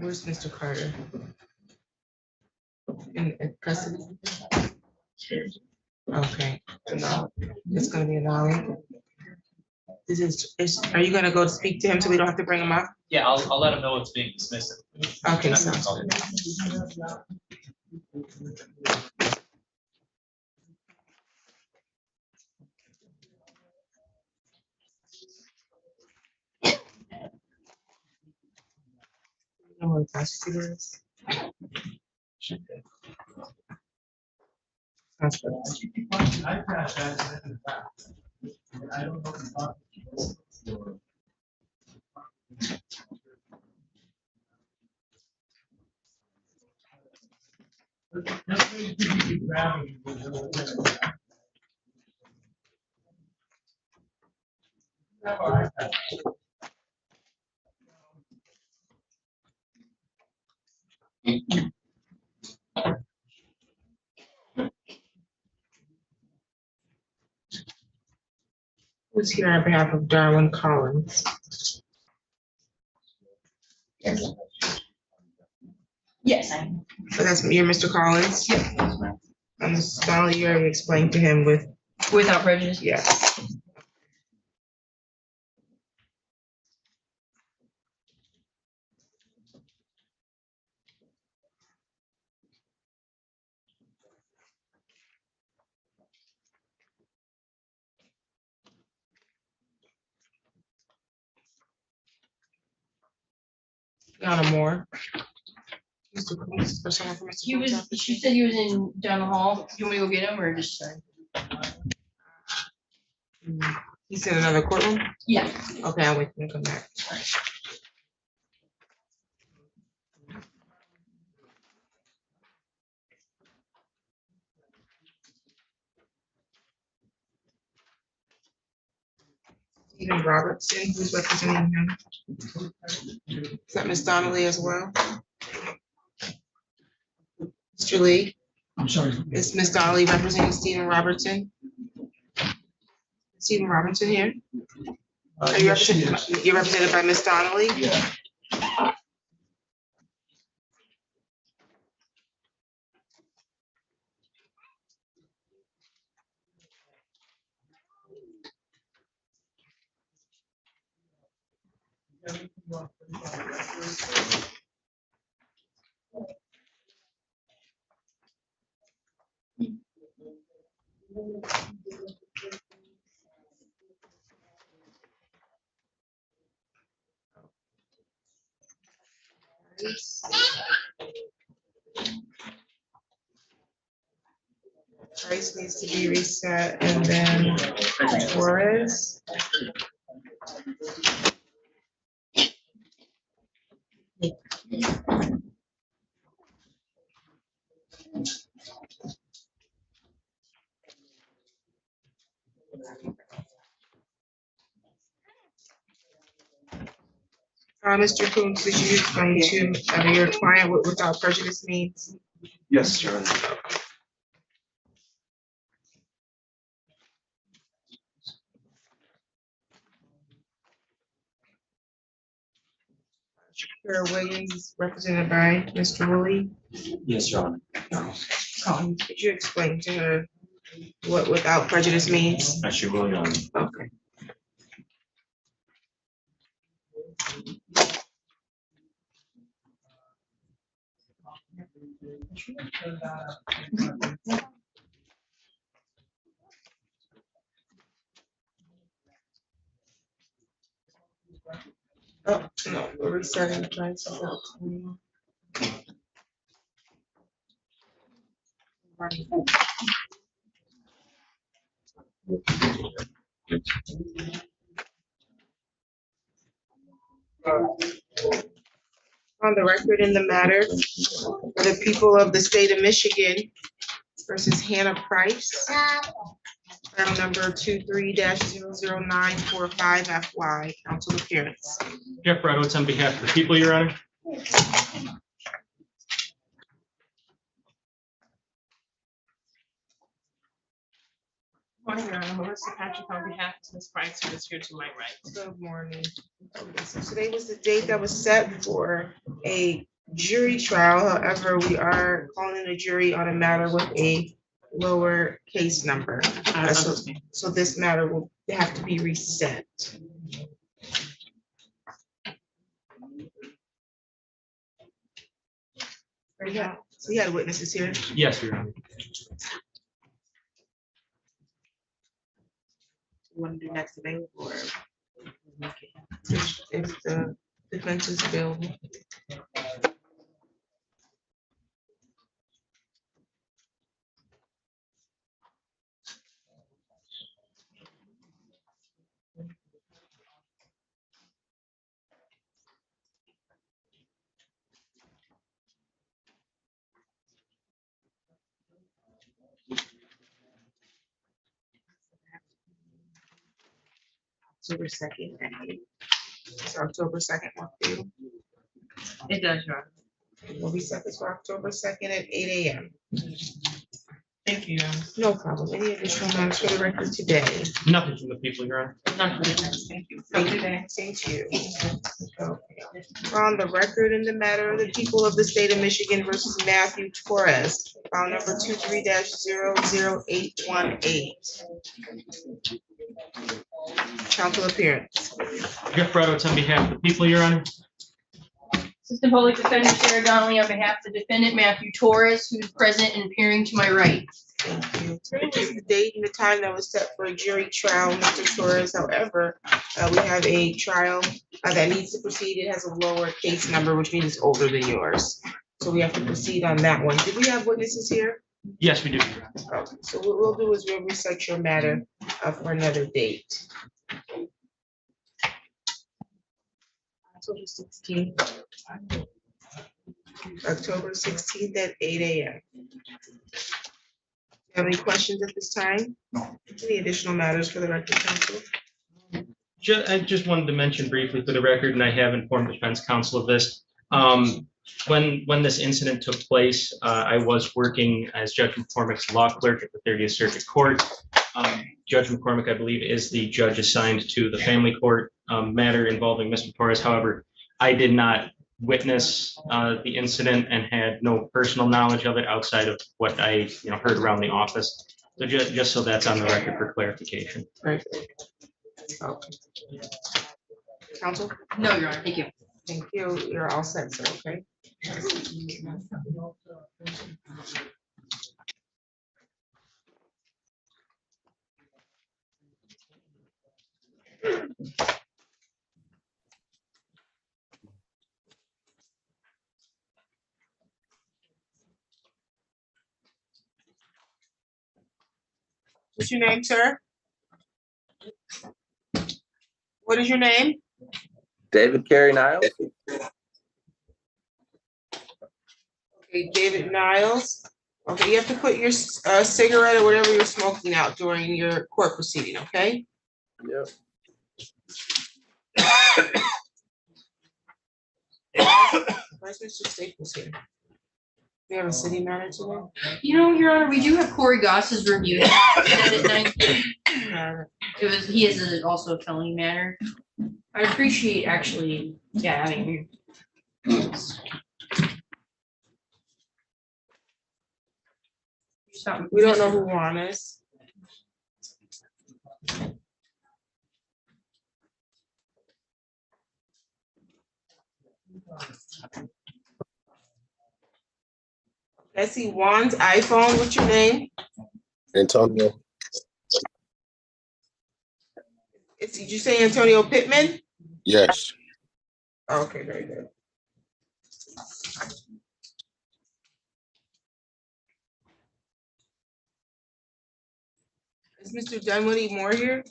Where's Mr. Carter? In custody? Okay, so no, it's gonna be a no. Are you gonna go to speak to him so we don't have to bring him up? Yeah, I'll let him know it's being dismissed. Okay, sounds good. You know what prosecutor is? Sounds good. Who's here on behalf of Darwin Collins? Yes, I am. So that's you're Mr. Collins? Yes. And Mr. Donnelly, you already explained to him with, Without prejudice? yes. Donna Moore. Mr. Coons, or someone from Mr. He was, Coons' office? she said he was in down the hall. You want me to go get him or just say? He's in another courtroom? Yeah. Okay, I'll wait for him to come back. Stephen Robertson, who's representing him? Is that Ms. Donnelly as well? Mr. Lee, I'm sorry. is Ms. Donnelly representing Stephen Robertson? Stephen Robertson here? Are you Yes, she represented, is. you're represented by Ms. Donnelly? Yeah. Price needs to be reset, and then Torres. Mr. Coons, did you explain to your client what without prejudice means? Yes, Your Honor. Shakira Williams is represented by Mr. Woolley. Yes, Your Honor. Could you explain to her what without prejudice means? I sure will, Your Honor. Okay. Oh, no, we're resetting price. On the record in the matter, for the people of the state of Michigan versus Hannah Price, file number 23-00945FY, council appearance. Jeff Redowitz on behalf of the people, Your Honor. Morning, Your Honor. Melissa Patrick on behalf of Ms. Price, who is here to my right. Good morning. So today was the date that was set for a jury trial. However, we are calling a jury on a matter with a lower case number. So this matter will have to be reset. Yeah, so we had witnesses here. Yes, Your Honor. Want to do next available or if the defense is available. October 2nd at 8. It's October 2nd, what for you? It does, Your Honor. We'll reset this for October 2nd at 8 a.m. Thank you, Your Honor. No problem. Any additional matters for the record today? Nothing from the people, Your Honor. None for the defense. Thank you. Have a good day. Same to you. Okay. We're on the record in the matter of the people of the state of Michigan versus Matthew Torres, file number 23-00818. Council appearance. Jeff Braddock's on behalf of the people, Your Honor. Assistant Public Defender Sarah Donnelly on behalf of the defendant Matthew Torres, who is present and appearing to my right. Thank you. This is the date and the time that was set for a jury trial, Mr. Torres. However, we have a trial that needs to proceed. It has a lower case number, which means it's older than yours. So we have to proceed on that one. Did we have witnesses here? Yes, we do, Your Honor. Okay, so what we'll do is we'll reset your matter for another date. October 16th. October 16th at 8 a.m. Have any questions at this time? No. Any additional matters for the record, counsel? I just wanted to mention briefly for the record, and I have informed defense counsel of this. When this incident took place, I was working as Judge McCormick's law clerk at the 30th Circuit Court. Judge McCormick, I believe, is the judge assigned to the family court matter involving Mr. Torres. However, I did not witness the incident and had no personal knowledge of it outside of what I heard around the office. So just so that's on the record for clarification. Right. Okay. Counsel? No, Your Honor. Thank you. Thank you. You're all set, sir, okay? What's your name, sir? What is your name? David Carey Niles. Okay, David Niles. Okay, you have to put your cigarette or whatever you're smoking out during your court proceeding, okay? Yep. Where's Mr. Staples here? We have a city manager today? Your Honor, we do have Corey Goss's review. He is also a felony matter. I'd appreciate actually, having you. We don't know who Juan is. I see Juan's iPhone. What's your name? Antonio. Did you say Antonio Pittman? Yes. Okay, very good. Is Mr. Dunwoody Moore here?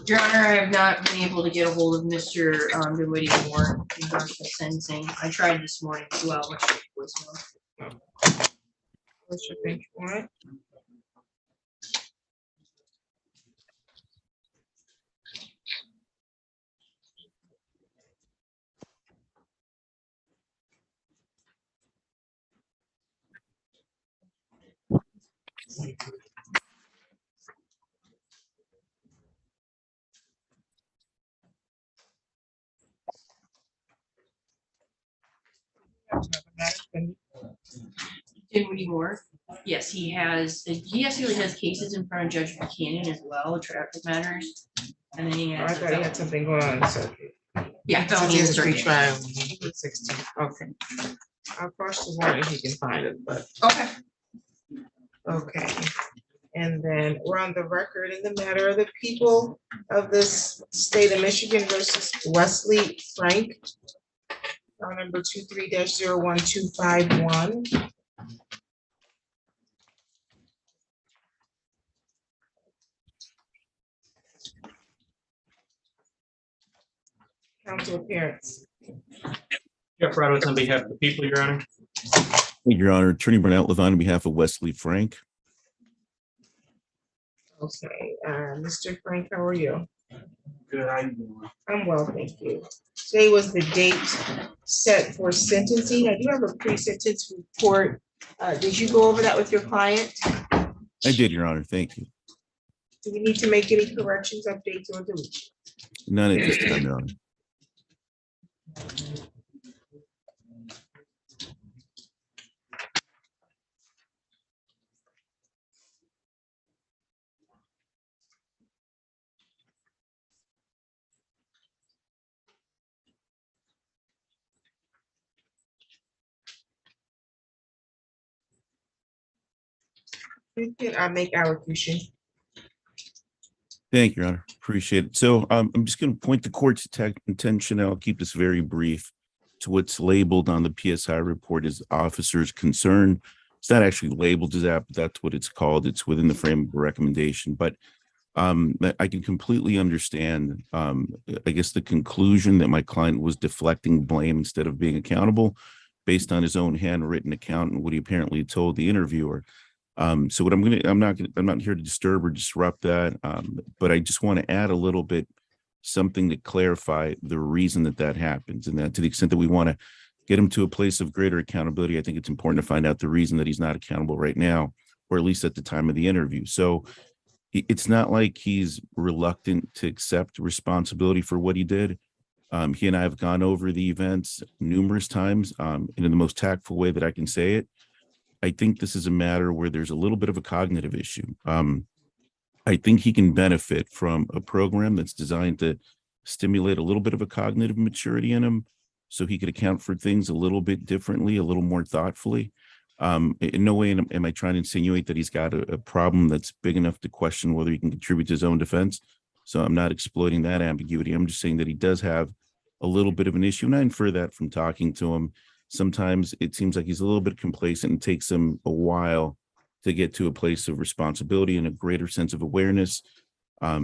Your Honor, I have not been able to get a hold of Mr. Dinwiddie Moore in regards to sentencing. I tried this morning as well, which was What's your bench warrant? Dinwiddie Moore. Yes, he actually has cases in front of Judge Buchanan as well, traffic matters. And then he Oh, I has. thought he had something going on in the circuit. Yeah, Since felony he has a insurance. retrial on the 16th. Okay. I'll cross the warrant if you can find it, but, Okay. okay. And then we're on the record in the matter of the people of this state of Michigan versus Wesley Frank. File number 23-01251. Council appearance. Jeff Reynolds on behalf of the people, Your Honor. Your Honor, Attorney Burnett Levine on behalf of Wesley Frank. Okay, Mr. Frank, how are you? Good, how you doing? I'm well, thank you. Today was the date set for sentencing. I do have a pre-sentence report. Did you go over that with your client? I did, Your Honor. Thank you. Do we need to make any corrections, updates, or deletions? None at this time, Your Honor. You can make allocution. Thank you, Your Honor. Appreciate it. So I'm just going to point the court's attention. I'll keep this very brief to what's labeled on the PSI report as officer's concern. It's not actually labeled as that, but that's what it's called. It's within the frame of a recommendation. But I can completely understand, I guess, the conclusion that my client was deflecting blame instead of being accountable based on his own handwritten account and what he apparently told the interviewer. So what I'm not here to disturb or disrupt that, but I just want to add a little bit something to clarify the reason that happens, and that to the extent that we want to get him to a place of greater accountability, I think it's important to find out the reason that he's not accountable right now, or at least at the time of the interview. So it's not like he's reluctant to accept responsibility for what he did. He and I have gone over the events numerous times, and in the most tactful way that I can say it. I think this is a matter where there's a little bit of a cognitive issue. I think he can benefit from a program that's designed to stimulate a little bit of a cognitive maturity in him so he could account for things a little bit differently, a little more thoughtfully. In no way am I trying to insinuate that he's got a problem that's big enough to question whether he can contribute to his own defense. So I'm not exploiting that ambiguity. I'm just saying that he does have a little bit of an issue, and I infer that from talking to him. Sometimes it seems like he's a little bit complacent and takes him a while to get to a place of responsibility and a greater sense of awareness,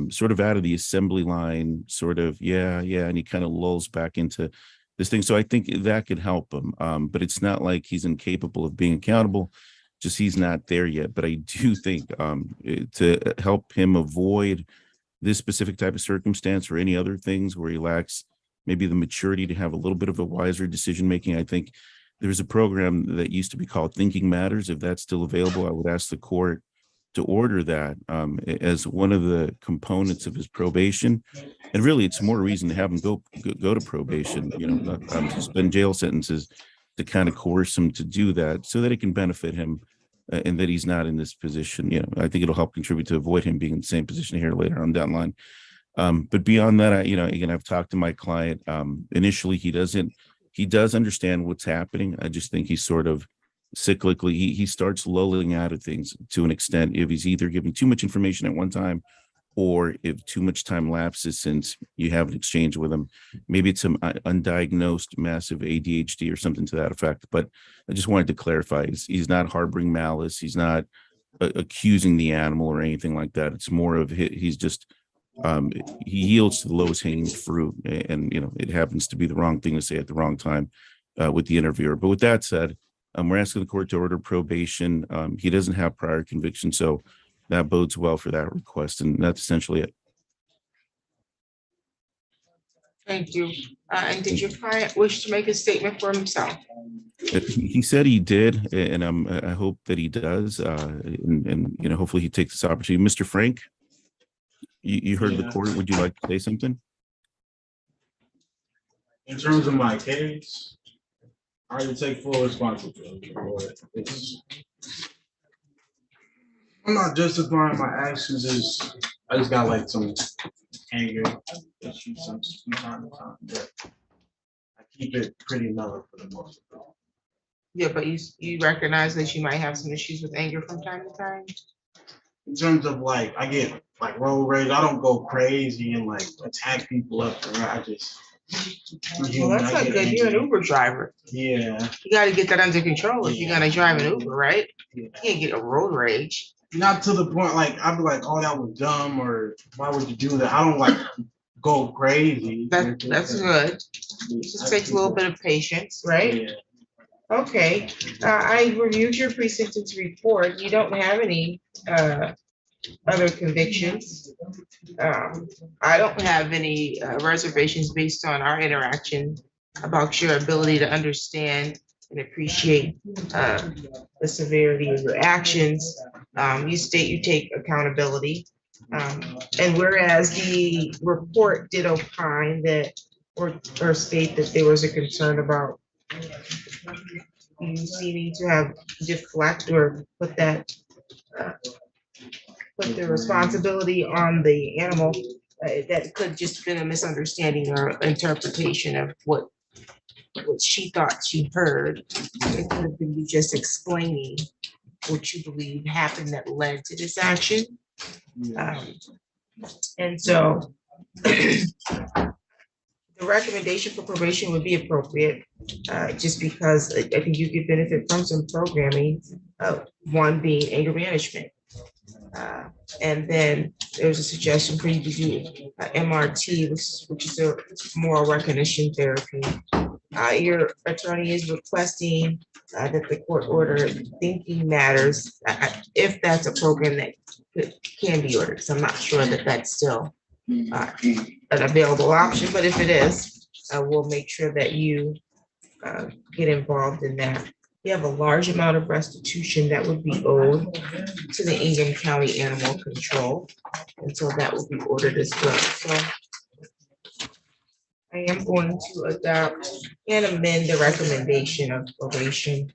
sort of out of the assembly line, sort of, yeah, and he kind of lulls back into this thing. So I think that could help him, but it's not like he's incapable of being accountable, just he's not there yet. But I do think to help him avoid this specific type of circumstance or any other things where he lacks maybe the maturity to have a little bit of a wiser decision making. I think there's a program that used to be called Thinking Matters. If that's still available, I would ask the court to order that as one of the components of his probation. And really, it's more reason to have him go to probation, suspend jail sentences to kind of coerce him to do that so that it can benefit him and that he's not in this position. I think it'll help contribute to avoid him being in the same position here later on down the line. But beyond that, again, I've talked to my client. Initially, he does understand what's happening. I just think he's sort of cyclically, he starts lulling out of things to an extent if he's either given too much information at one time or if too much time lapses since you have an exchange with him. Maybe it's some undiagnosed massive ADHD or something to that effect. But I just wanted to clarify, he's not harboring malice. He's not accusing the animal or anything like that. It's more of he's just he yields to the lowest hanging fruit, and it happens to be the wrong thing to say at the wrong time with the interviewer. But with that said, we're asking the court to order probation. He doesn't have prior conviction, so that bodes well for that request, and that's essentially it. Thank you. And did your client wish to make a statement for himself? He said he did, and I hope that he does, and hopefully he takes this opportunity. Mr. Frank, you heard the court. Would you like to say something? In terms of my case, I already take full responsibility for it. I'm not justifying my actions. I just got like some anger issues from time to time, but I keep it pretty mellow for the most part. Yeah, but you recognize that you might have some issues with anger from time to time? In terms of like, I get like road rage. I don't go crazy and like attack people up there. I just. Well, that's not good. You're an Uber driver. Yeah. You gotta get that under control if you're gonna drive an Uber, right? Yeah. You can't get a road rage. Not to the point like I'd be like, oh, that was dumb, or why would you do that? I don't like go crazy. That's good. It just takes a little bit of patience, right? Yeah. Okay, I reviewed your pre-sentence report. You don't have any other convictions. I don't have any reservations based on our interaction about your ability to understand and appreciate the severity of your actions. You state you take accountability. And whereas the report did opine that, or state that there was a concern about you seeming to have deflect or put that, put the responsibility on the animal, that could just been a misunderstanding or interpretation of what she thought she heard. It could have been you just explaining what you believe happened that led to this action. And so the recommendation for probation would be appropriate, just because I think you could benefit from some programming, one being anger management. And then there's a suggestion for you to do MRT, which is a moral recognition therapy. Your attorney is requesting that the court order thinking matters, if that's a program that can be ordered. So I'm not sure that that's still an available option, but if it is, we'll make sure that you get involved in that. You have a large amount of restitution that would be owed to the Ingham County Animal Control, and so that will be ordered as well. So I am going to adopt and amend the recommendation of probation.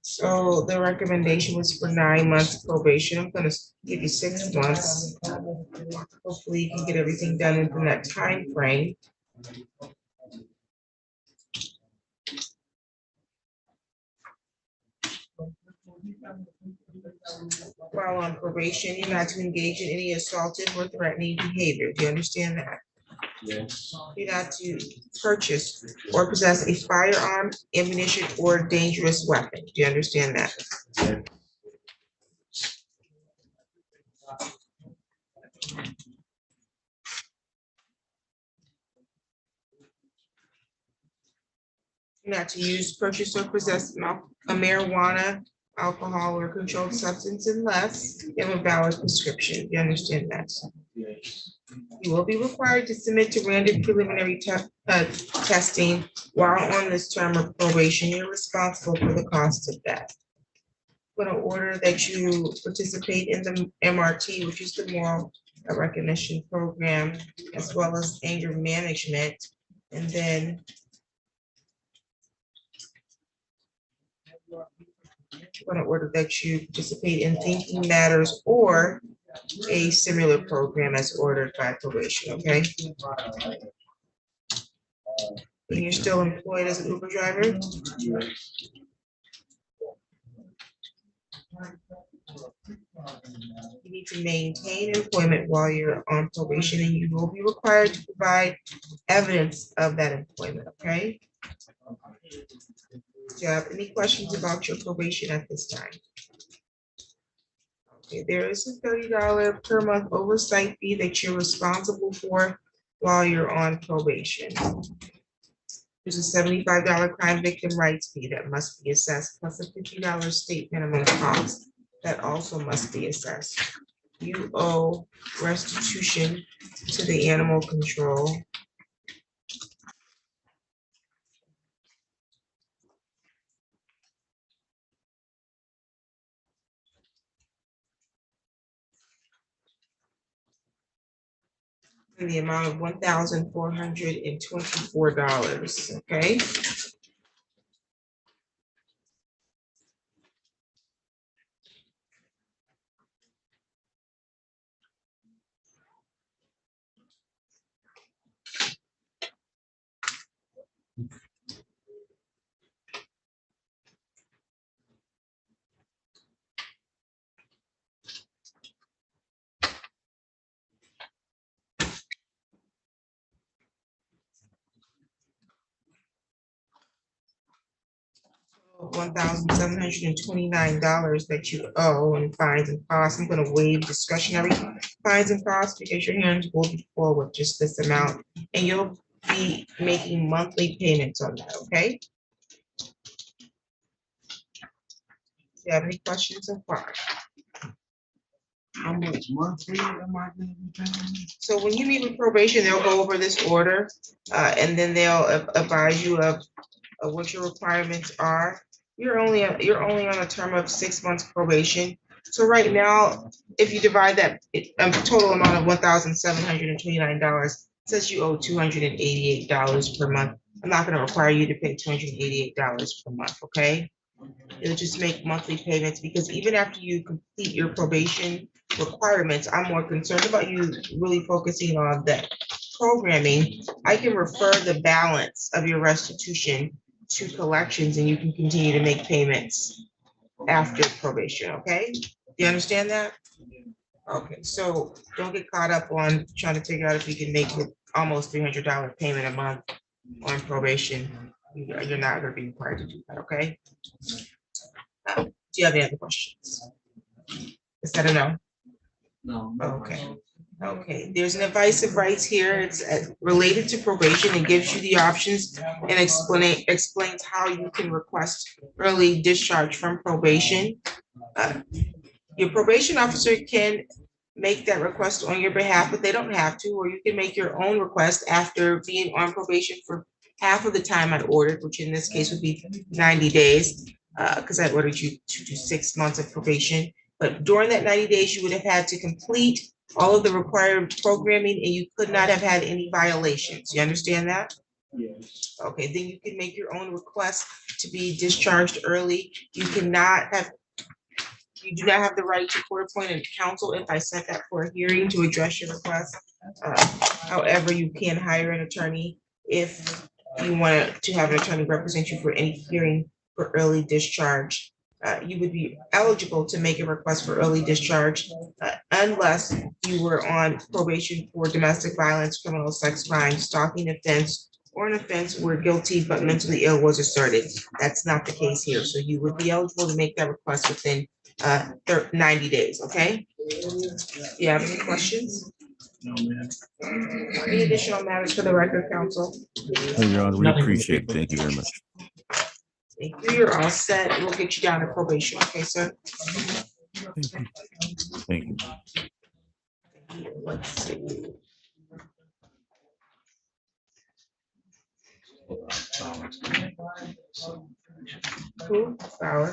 So the recommendation was for 9 months probation. I'm gonna give you 6 months. Hopefully you can get everything done within that time frame. While on probation, you're not to engage in any assaultive or threatening behavior. Do you understand that? Yes. You're not to purchase or possess a firearm, ammunition, or dangerous weapon. Do you understand that? Yeah. You're not to use, purchase, or possess a marijuana, alcohol, or controlled substance unless you have a valid prescription. You understand that? Yes. You will be required to submit to random preliminary testing while on this term of probation. You're responsible for the cost of that. I'm going to order that you participate in the MRT, which is the moral recognition program, as well as anger management. And then I'm going to order that you participate in thinking matters or a similar program as ordered by probation, okay? And you're still employed as an Uber driver? You need to maintain employment while you're on probation, and you will be required to provide evidence of that employment, okay? Do you have any questions about your probation at this time? Okay, there is a $30 per month oversight fee that you're responsible for while you're on probation. There's a $75 crime victim rights fee that must be assessed, plus a $50 state minimum cost that also must be assessed. You owe restitution to the animal control. in the amount of $1,424, okay? $1,729 that you owe in fines and costs. I'm gonna waive discretionary fines and costs because your hearings will be full with just this amount. And you'll be making monthly payments on that, okay? Do you have any questions so far? How much monthly am I gonna be paying? So when you meet with probation, they'll go over this order, and then they'll advise you of what your requirements are. You're only on a term of 6 months probation. So right now, if you divide that total amount of $1,729, says you owe $288 per month. I'm not gonna require you to pay $288 per month, okay? It'll just make monthly payments, because even after you complete your probation requirements, I'm more concerned about you really focusing on that programming. I can refer the balance of your restitution to collections, and you can continue to make payments after probation, okay? Do you understand that? Okay, so don't get caught up on trying to figure out if you can make it almost $300 payment a month on probation. You're not gonna be required to do that, okay? Do you have any other questions? Is that a no? No. Okay. Okay, there's an advice of rights here. It's related to probation. It gives you the options and explains how you can request early discharge from probation. Your probation officer can make that request on your behalf, but they don't have to, or you can make your own request after being on probation for half of the time I ordered, which in this case would be 90 days, because I ordered you to do 6 months of probation. But during that 90 days, you would have had to complete all of the required programming, and you could not have had any violations. You understand that? Yes. Okay, then you can make your own request to be discharged early. You do not have the right to court-appointed counsel if I set that for a hearing to address your request. However, you can hire an attorney if you want to have an attorney represent you for any hearing for early discharge. You would be eligible to make a request for early discharge unless you were on probation for domestic violence, criminal sex crime, stalking offense, or an offense where guilty but mentally ill was asserted. That's not the case here. So you would be eligible to make that request within 90 days, okay? Do you have any questions? No, ma'am. Any additional matters for the record, counsel? No, Your Honor, we Nothing. appreciate it. Thank you very much. Thank you. You're all set. We'll get you down to probation, okay, sir? Thank you. Let's see. Who? Bauer.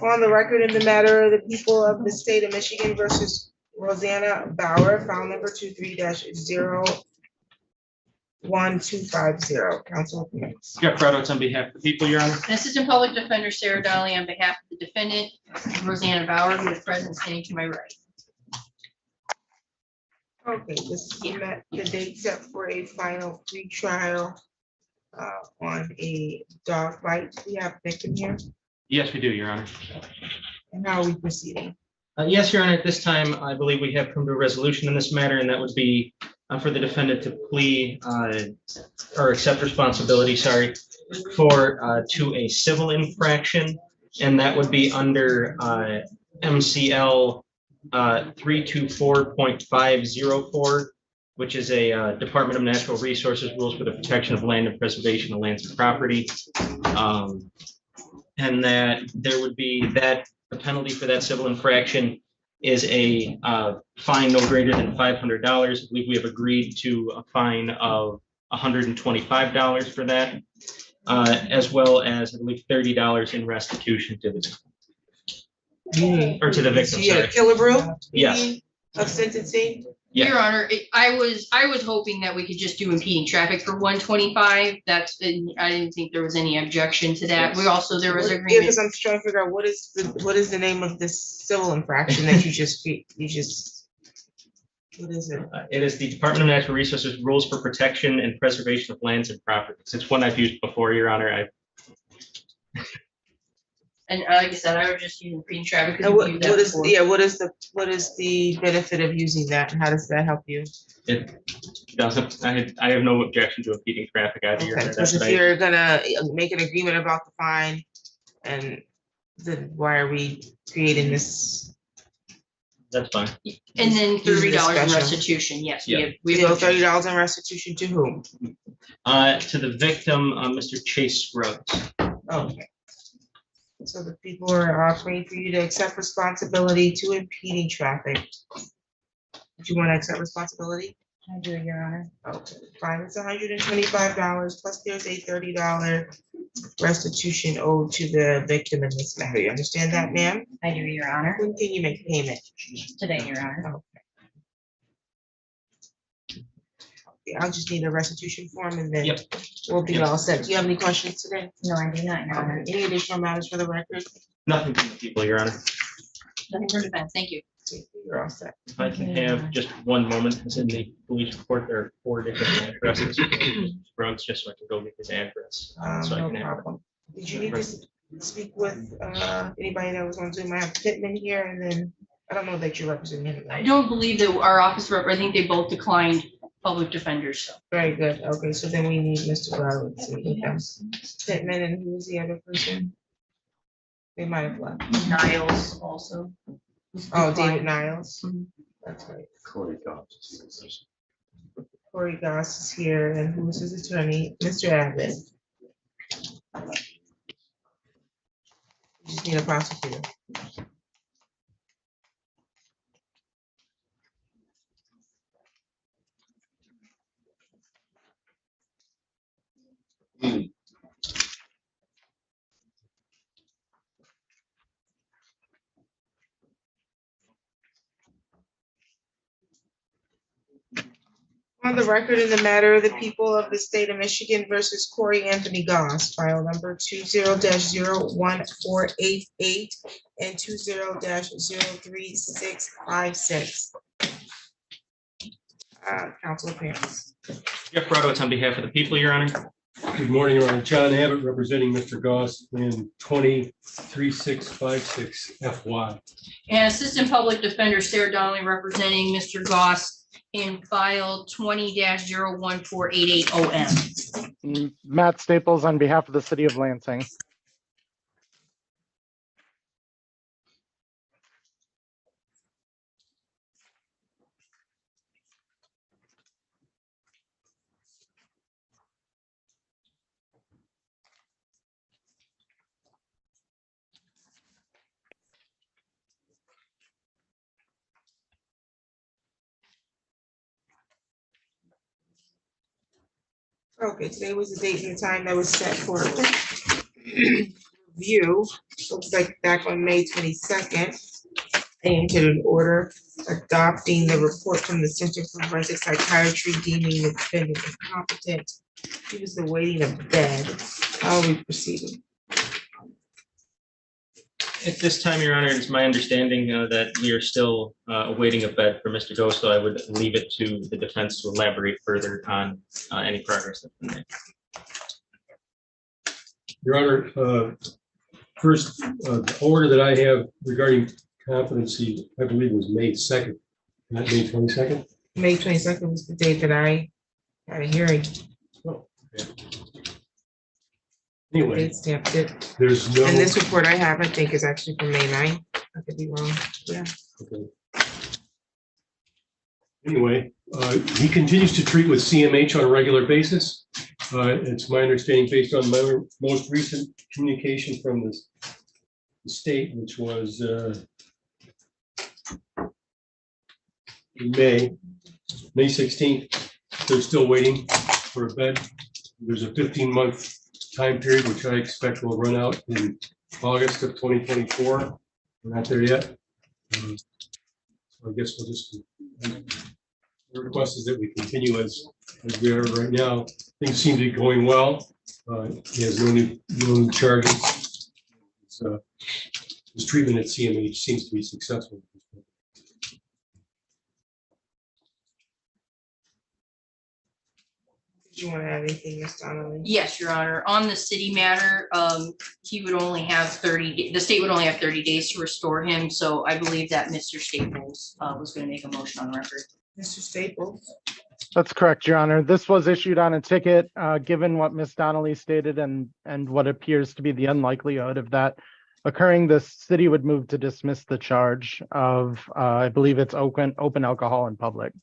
On the record in the matter of the people of the state of Michigan versus Rosanna Bauer, file number 23-01250. Counsel. Jeff Reynolds on behalf of the people, Your Honor. Assistant Public Defender Sarah Donnelly on behalf of the defendant, Rosanna Bauer, who is present standing to my right. Okay, this is the date set for a final pretrial on a dog fight. We have a victim here, Yes, we do, Your Honor. and how are we proceeding? Yes, Your Honor, at this time, I believe we have come to a resolution in this matter, and that would be for the defendant to plea or accept responsibility, for to a civil infraction, and that would be under MCL 324.504, which is a Department of Natural Resources rules for the protection of land and preservation of lands and property. And that there would be that the penalty for that civil infraction is a fine no greater than $500. I believe we have agreed to a fine of $125 for that, as well as I believe $30 in restitution to the victim. Or to the victim, So you had a sorry. killer brew? Yes. Of sentencing? Yeah. Your Honor, I was hoping that we could just do impeding traffic for 125. I didn't think there was any objection to that. We also, there was Yeah, agreement. because I'm trying to figure out what is the name of this civil infraction that what is it? It is the Department of Natural Resources Rules for Protection and Preservation of Lands and Properties. It's one I've used before, Your Honor. And like I said, I was just using impeding traffic. And because we've used that before. what is the benefit of using that, and how does that help you? It doesn't, I have no objection to impeding traffic either. Your Okay, Honor. because That's if what I- you're gonna make an agreement about the fine, and then why are we creating this? That's fine. And then Use the $30 in special. restitution, yes, Yeah. we have. $30 in restitution to whom? To the victim, Mr. Chase Scruggs. Okay. So the people are offering for you to accept responsibility to impeding traffic. Do you want to accept responsibility? I do, Your Honor. Okay, fine, it's $125, plus there's a $30 restitution owed to the victim in this matter. You understand that, ma'am? I do, Your Honor. When can you make payment? Today, Your Honor. Okay, I'll just need a restitution form and then Yep. we'll be all set. Do you have any questions today? No, I do not, Your Honor. Any additional matters for the record? Nothing from the people, Your Honor. Nothing for defense, thank you. You're all set. If I can have just one moment, it's in the police report, there are 4 different addresses. Scruggs, just so I can go get his address. So I No can have it. problem. Did you need to speak with anybody that was on Zoom? I have Pittman here, and then I don't know that you're representing I anybody. don't believe that our office rep, I think they both declined public defenders, so. Very good. Okay, so then we need Mr. Garwood. So he comes. Pittman, and who was the other person? They might have left. Niles also. Oh, David Niles. Mhm. That's right. Corey Goss. Corey Goss is here, and who's his attorney? Mr. Abbott. You just need a prosecutor. On the record in the matter of the people of the state of Michigan versus Corey Anthony Goss, file number 20-01488 and 20-03656. Council appearance. Jeff Brodowitz on behalf of the people, Your Honor. Good morning, Your Honor. John Abbott representing Mr. Goss in 203656 FY. And Assistant Public Defender Sarah Donnelly representing Mr. Goss in file 20-01488 OM. Matt Staples on behalf of the city of Lansing. Okay, today was the date and the time that was set for review. Looks like back on May 22nd. I entered an order adopting the report from the Center for Forensic Psychiatry deeming the defendant incompetent. He was awaiting a bed. How are we proceeding? At this time, Your Honor, it's my understanding that we are still awaiting a bed for Mr. Goss, so I would leave it to the defense to elaborate further on any progress that's been made. Your Honor, first, the order that I have regarding competency, I believe was May 2nd, not May 22nd. May 22nd was the date that I had a hearing. Anyway, Date stamped it. there's no. And this report I have, I think, is actually from May 9th. I could be wrong. Yeah. Okay. Anyway, he continues to treat with CMH on a regular basis. It's my understanding, based on my most recent communication from the state, which was in May 16th, they're still waiting for a bed. There's a 15-month time period, which I expect will run out in August of 2024. We're not there yet. So I guess we'll just The request is that we continue as we are right now. Things seem to be going well. He has no new charges. His treatment at CMH seems to be successful. Did you want to add anything, Ms. Donnelly? Yes, Your Honor. On the city matter, he would only have 30, the state would only have 30 days to restore him. So I believe that Mr. Staples was going to make a motion on the record. Mr. Staples? That's correct, Your Honor. This was issued on a ticket, given what Ms. Donnelly stated and what appears to be the unlikelihood of that occurring. The city would move to dismiss the charge of, I believe it's open alcohol in public.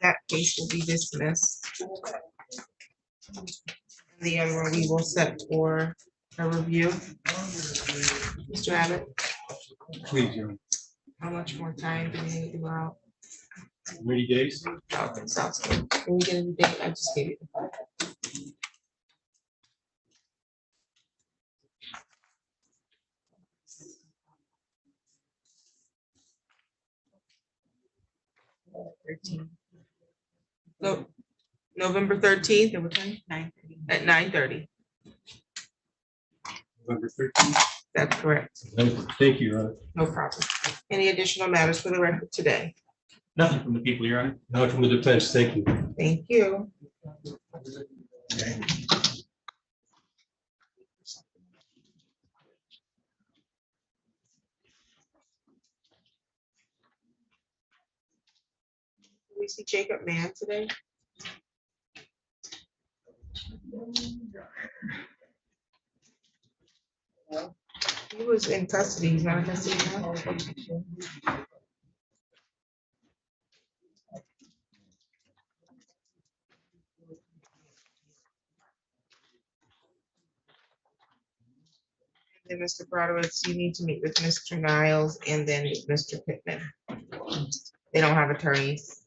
That case will be dismissed. The other one we will set for a review. Mr. Abbott, Please, Your Honor. how much more time do we need to go out? How many days? Okay, sounds good. Can we get a date? I just gave you. No, November 13th, at what time? 9:30. At 9:30, November 13th. that's correct. Thank you, Your Honor. No problem. Any additional matters for the record today? Nothing from the people, Your Honor. Now from the defense, thank you. Thank you. We see Jacob Mann today. He was in custody, he's not in custody now. Then Mr. Brodowitz, you need to meet with Mr. Niles and then with Mr. Pittman. They don't have attorneys.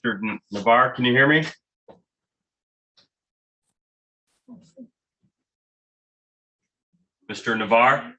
Mr. Navarre, can you hear me? Mr. Navarre?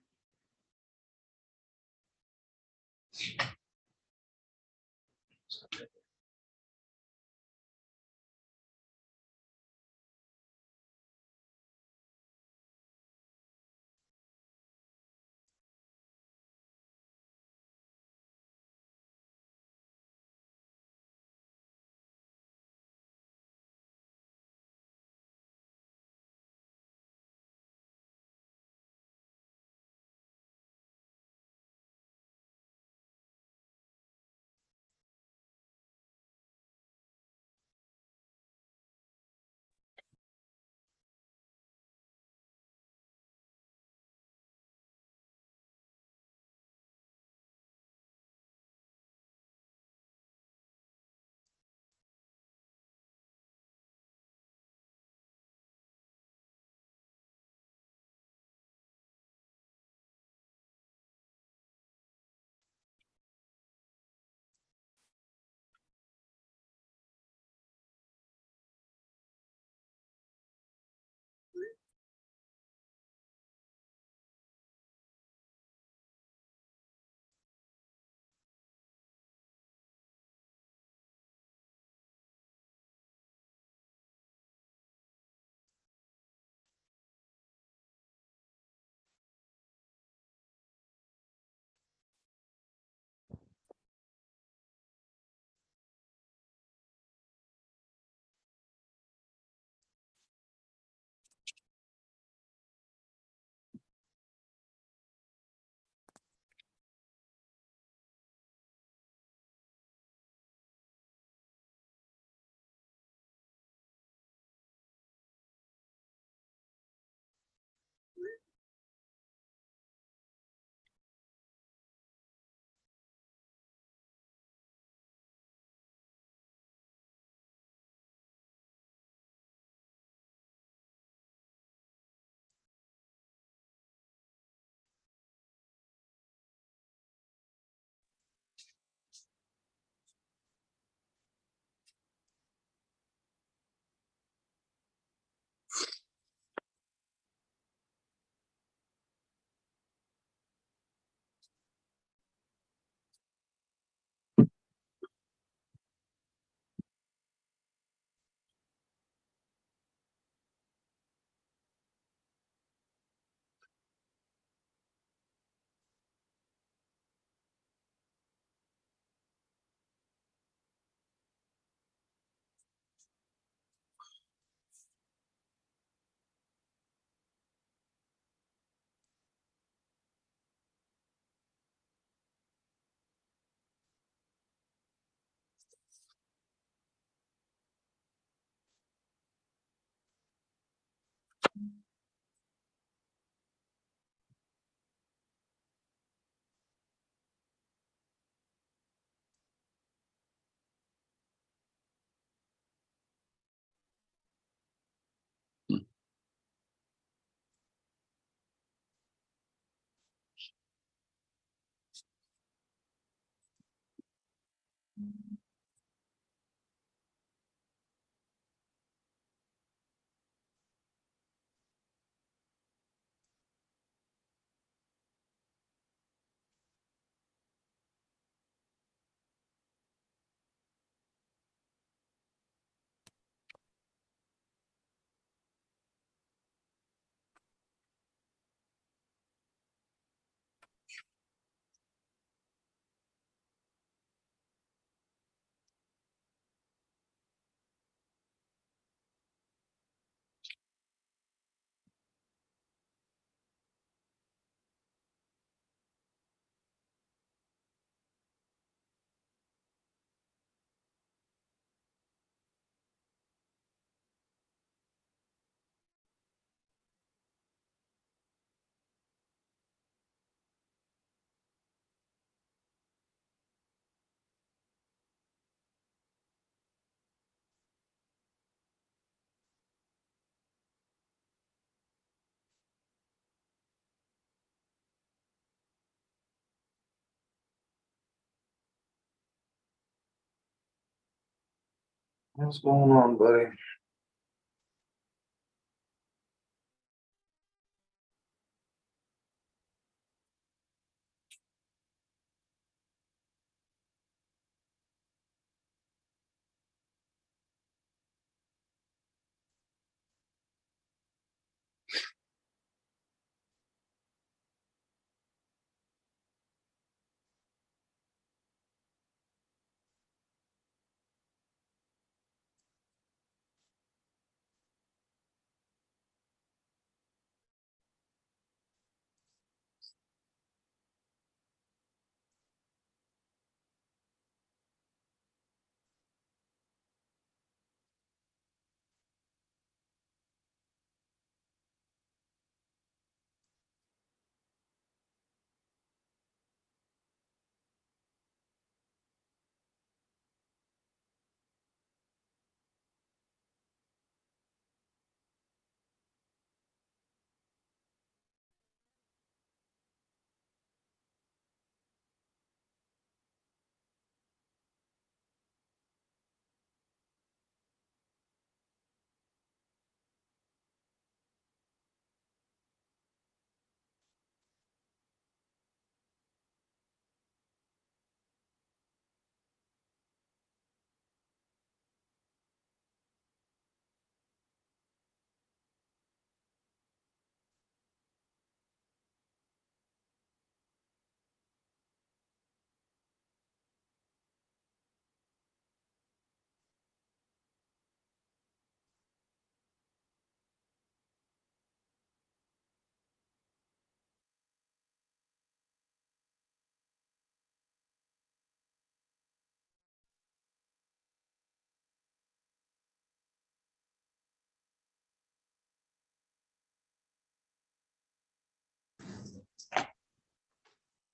What's going on, buddy?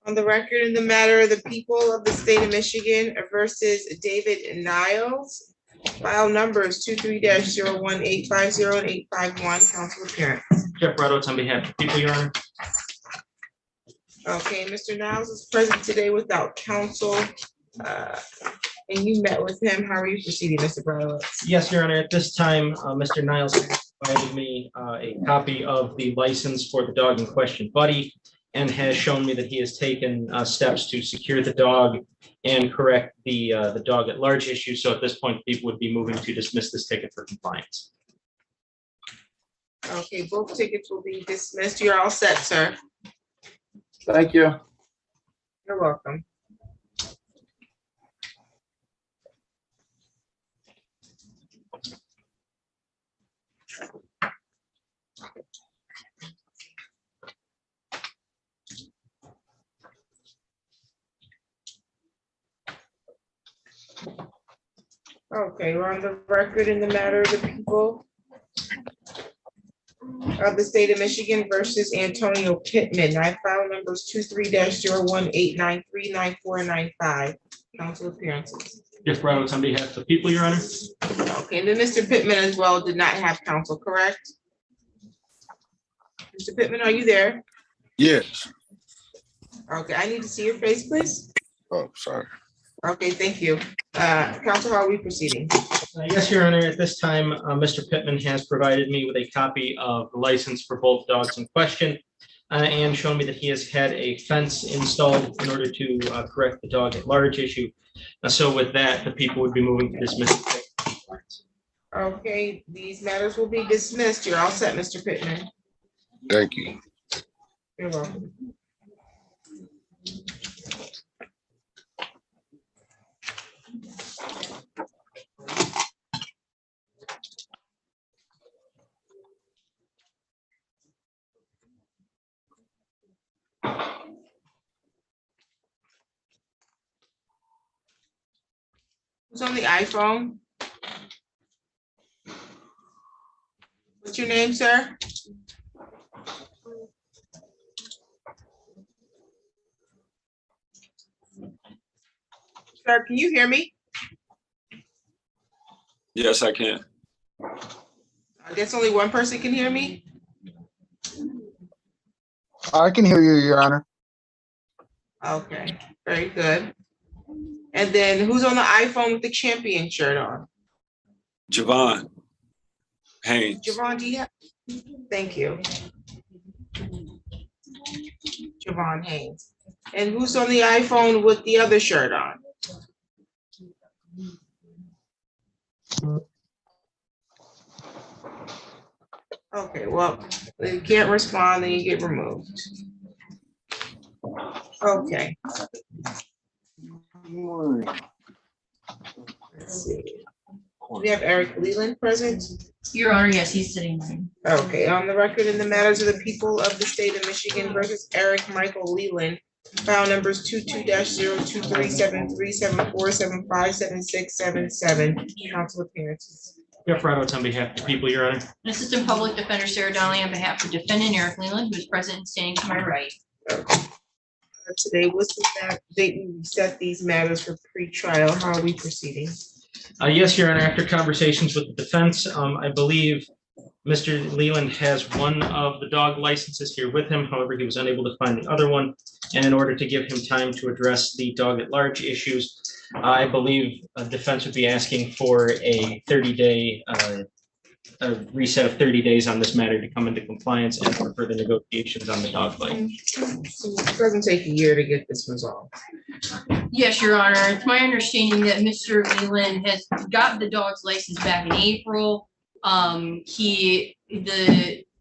On the record in the matter of the people of the state of Michigan versus David Niles, file numbers 23-01850 and 851, council appearance. Jeff Brodowitz on behalf of the people, Your Honor. Okay, Mr. Niles is present today without counsel. And you met with him. How are you proceeding, Mr. Brodowitz? Yes, Your Honor. At this time, Mr. Niles provided me a copy of the license for the dog in question, Buddy, and has shown me that he has taken steps to secure the dog and correct the dog at large issue. So at this point, people would be moving to dismiss this ticket for compliance. Okay, both tickets will be dismissed. You're all set, sir. Thank you. You're welcome. Okay, we're on the record in the matter of the people of the state of Michigan versus Antonio Pittman. I file numbers 23-018939495. Council appearances. Jeff Brodowitz on behalf of the people, Your Honor. Okay, and then Mr. Pittman as well did not have counsel, correct? Mr. Pittman, are you there? Yes. Okay, I need to see your face, please. Oh, sorry. Okay, thank you. Council, how are we proceeding? Yes, Your Honor. At this time, Mr. Pittman has provided me with a copy of the license for both dogs in question and shown me that he has had a fence installed in order to correct the dog at large issue. So with that, the people would be moving to dismiss the ticket. Okay, these matters will be dismissed. You're all set, Mr. Pittman. Thank you. You're welcome. Who's on the iPhone? What's your name, sir? Sir, can you hear me? Yes, I can. I guess only one person can hear me. I can hear you, Your Honor. Okay, very good. And then who's on the iPhone with the champion shirt on? Javon Haynes. Javon, do you have? Thank you. Javon Haynes. And who's on the iPhone with the other shirt on? Okay, well, if you can't respond, then you get removed. Okay. Let's see. We have Eric Leland present. Your Honor, yes, he's sitting there. Okay, on the record in the matters of the people of the state of Michigan versus Eric Michael Leland, file numbers 22-02373747577677. Council appearances. Jeff Radowitz on behalf of the people, Your Honor. Assistant Public Defender Sarah Donnelly on behalf of defendant Eric Leland, who is present and standing to my right. Today was the date we set these matters for pre-trial. How are we proceeding? Yes, Your Honor, after conversations with the defense, I believe Mr. Leland has one of the dog licenses here with him. However, he was unable to find the other one. And in order to give him time to address the dog at large issues, I believe a defense would be asking for a 30-day a reset of 30 days on this matter to come into compliance and for further negotiations on the dog bite. It doesn't take a year to get this resolved. Yes, Your Honor. It's my understanding that Mr. Leland has got the dog's license back in April. The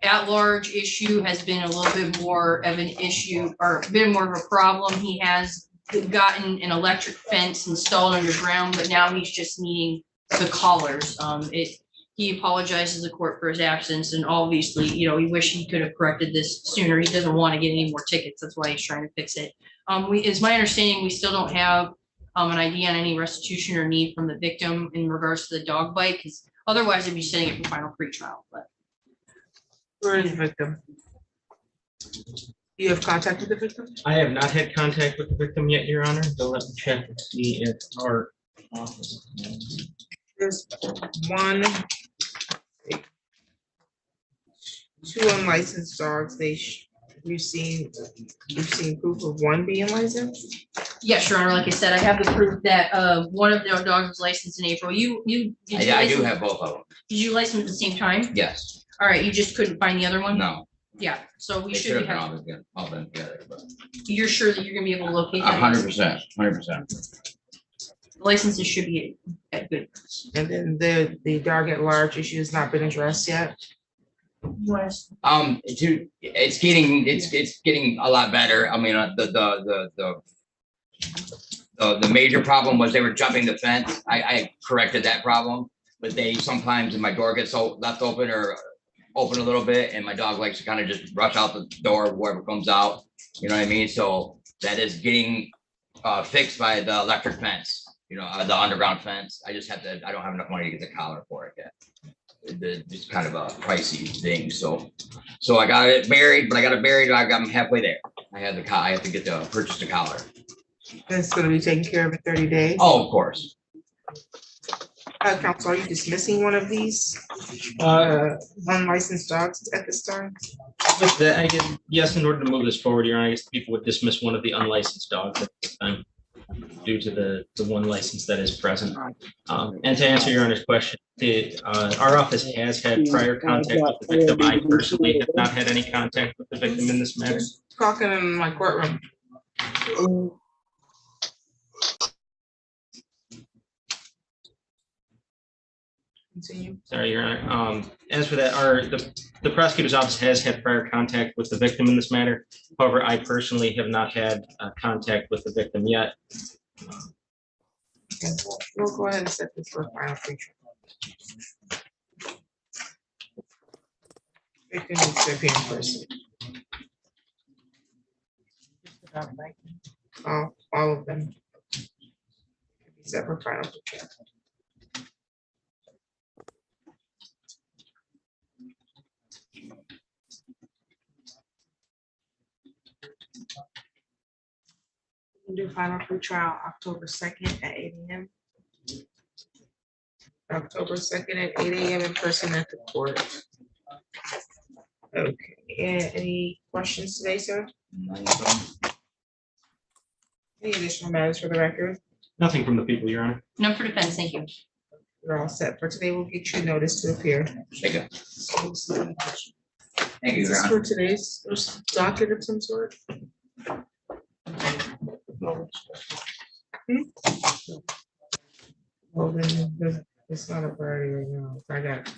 at-large issue has been a little bit more of an issue or a bit more of a problem. He has gotten an electric fence installed underground, but now he's just needing the collars. He apologizes to the court for his absence, and obviously, he wished he could have corrected this sooner. He doesn't want to get any more tickets. That's why he's trying to fix it. It's my understanding we still don't have an idea on any restitution or need from the victim in regards to the dog bite, because otherwise they'd be setting it for final pretrial. But where is the victim? You have contact with the victim? I have not had contact with the victim yet, Your Honor. So let me check and see if our office. There's one, two unlicensed dogs. We've seen proof of one being licensed. yes, Your Honor, like I said, I have the proof that one of the dogs was licensed in April. I do have both of them. Did you license at the same time? Yes. All right, you just couldn't find the other one? No. Yeah, so we They should have have, all been together, but you're sure that you're gonna be able to locate that? 100%, 100%. Licenses should be at good. And then the dog at large issue has not been addressed yet. It's getting a lot better. I mean, the major problem was they were jumping the fence. I corrected that problem, but sometimes my door gets left open or open a little bit, and my dog likes to kind of just rush out the door wherever comes out. You know what I mean? So that is getting fixed by the electric fence. The underground fence. I don't have enough money to get the collar for it yet. It's kind of a pricey thing. So I got it buried, but I'm halfway there. I have to purchase the collar. That's going to be taken care of in 30 days. Oh, of course. Counsel, are you dismissing one of these unlicensed dogs at this time? With that, I guess, yes, in order to move this forward, Your Honor, I guess people would dismiss one of the unlicensed dogs at this time due to the one license that is present. And to answer Your Honor's question, our office has had prior contact with the victim. I personally have not had any contact with the victim in this matter. Talking in my courtroom. Continue. Sorry, Your Honor. As for that, the prosecutor's office has had prior contact with the victim in this matter. However, I personally have not had contact with the victim yet. Okay, we'll go ahead and set this for final pretrial. Victim needs to appear in person. All of them. Set for final pretrial. Do final pretrial October 2nd at 8 a.m. October 2nd at 8 a.m. in person at the court. Okay, any questions today, sir? Any additional matters for the record? Nothing from the people, Your Honor. No for defense, thank you. You're all set for today. We'll get you notice to appear. Thank you. Thank you, Is Your this Honor. for today's docket of some sort? Well, then, it's not a priority right now. I got.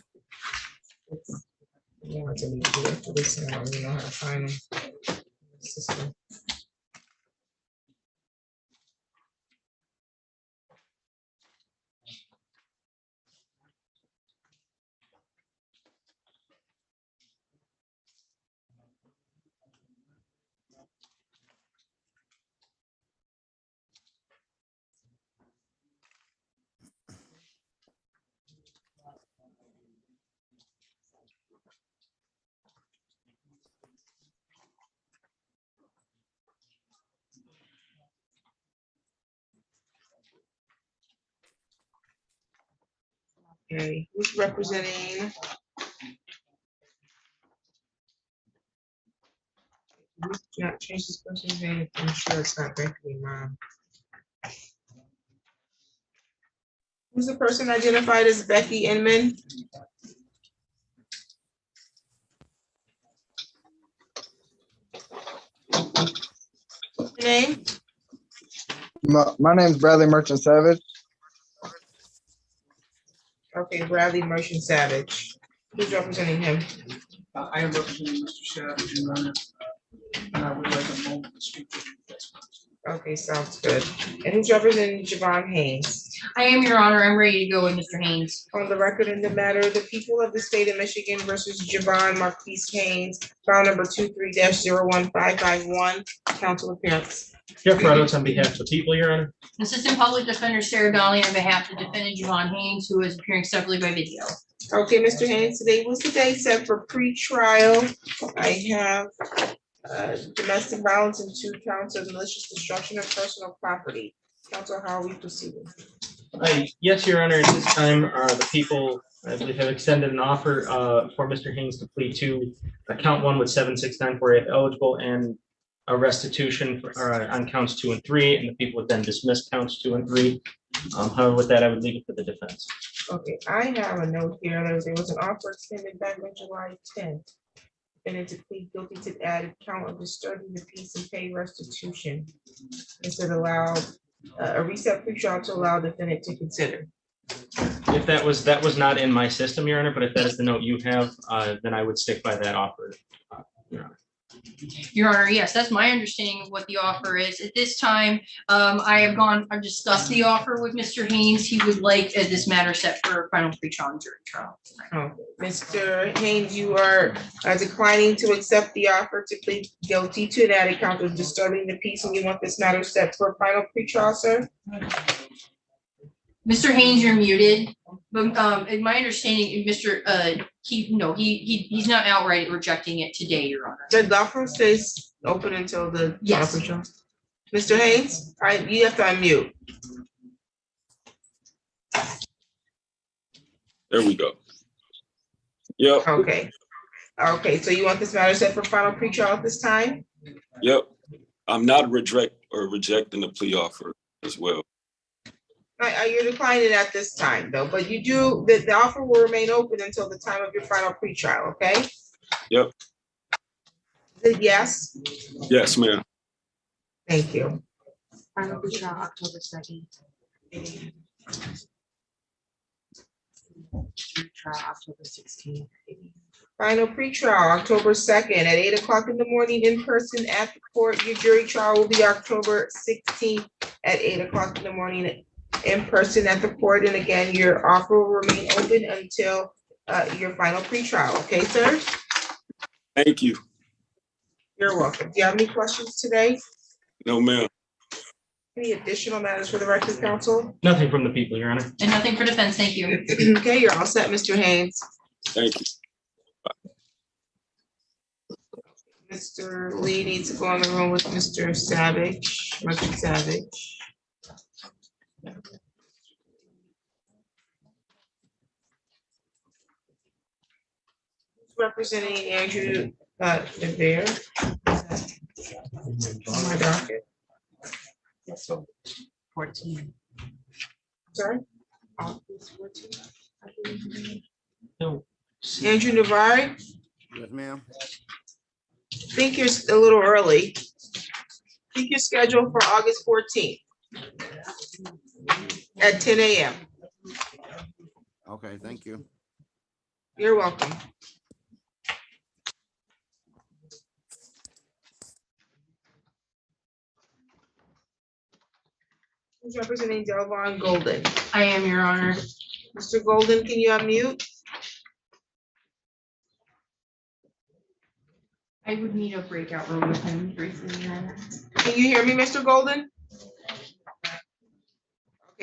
Yeah, to be clear for this, and I don't even know how to find them. System. Okay, who's representing? Not change this person's name. I'm sure it's not Becky, Mom. Who's the person identified as Becky Inman? Name? My name's Bradley Merchant Savage. Okay, Bradley Merchant Savage. Who's representing him? I am representing Mr. Savage, Your Honor. And I would like a moment to speak to you. Okay, sounds good. And who's representing Javon Haynes? I am, Your Honor. I'm ready to go with Mr. Haynes. On the record in the matter, the people of the state of Michigan versus Javon Marquise Haynes, file number 23-015551, council appearance. Jeff Reynolds on behalf of the people, Your Honor. Assistant Public Defender Sarah Donnelly on behalf of defendant Javon Haynes, who is appearing separately by video. Okay, Mr. Haynes, today was the day set for pre-trial. I have domestic violence and 2 counts of malicious destruction of personal property. Council, how are we proceeding? Yes, Your Honor, at this time, the people, I believe, have extended an offer for Mr. Haynes to plead to count 1 with 76948 if eligible, and a restitution on counts 2 and 3, and the people would then dismiss counts 2 and 3. However, with that, I would leave it for the defense. Okay, I have a note here. There was an offer extended back on July 10th. And to plead guilty to the added count of disturbing the peace and pay restitution. Instead allow a reset pre-trial to allow the defendant to consider. If that was not in my system, Your Honor, but if that is the note you have, then I would stick by that offer, Your Honor. Your Honor, yes, that's my understanding of what the offer is. At this time, I've discussed the offer with Mr. Haynes. He would like this matter set for final pre-trial and jury trial tonight. Mr. Haynes, you are declining to accept the offer to plead guilty to an added count of disturbing the peace, and you want this matter set for final pre-trial, sir? Mr. Haynes, you're muted. But in my understanding, he's not outright rejecting it today, Your Honor. The offer stays open until the Yes. trial. Mr. Haynes, all right, you have to unmute. There we go. Yep, Okay. Okay, so you want this matter set for final pre-trial at this time? yep. I'm not rejecting the plea offer as well. You're declining it at this time, though, but you do, the offer will remain open until the time of your final pre-trial, okay? Yep. Is it yes? Yes, ma'am. Thank you. Final pre-trial October 2nd. Trial October 16th. Final pre-trial, October 2nd at 8 o'clock in the morning in person at the court. Your jury trial will be October 16th at 8 o'clock in the morning in person at the court. And again, your offer will remain open until your final pre-trial. Okay, sir? Thank you. You're welcome. Do you have any questions today? No, ma'am. Any additional matters for the record, counsel? Nothing from the people, Your Honor. And nothing for defense, thank you. Okay, you're all set, Mr. Haynes. Thank you. Mr. Lee needs to go in the room with Mr. Savage, Merchant Savage. Representing Andrew Navarre. On my docket. So 14. Sorry? August 14th, I believe. No. Andrew Navarre, Yes, ma'am. think you're a little early. Think you're scheduled for August 14th at 10 a.m. Okay, thank you. You're welcome. Who's representing Delvon Golden? I am, Your Honor. Mr. Golden, can you unmute? I would need a breakout room with him briefly, Your Honor. Can you hear me, Mr. Golden?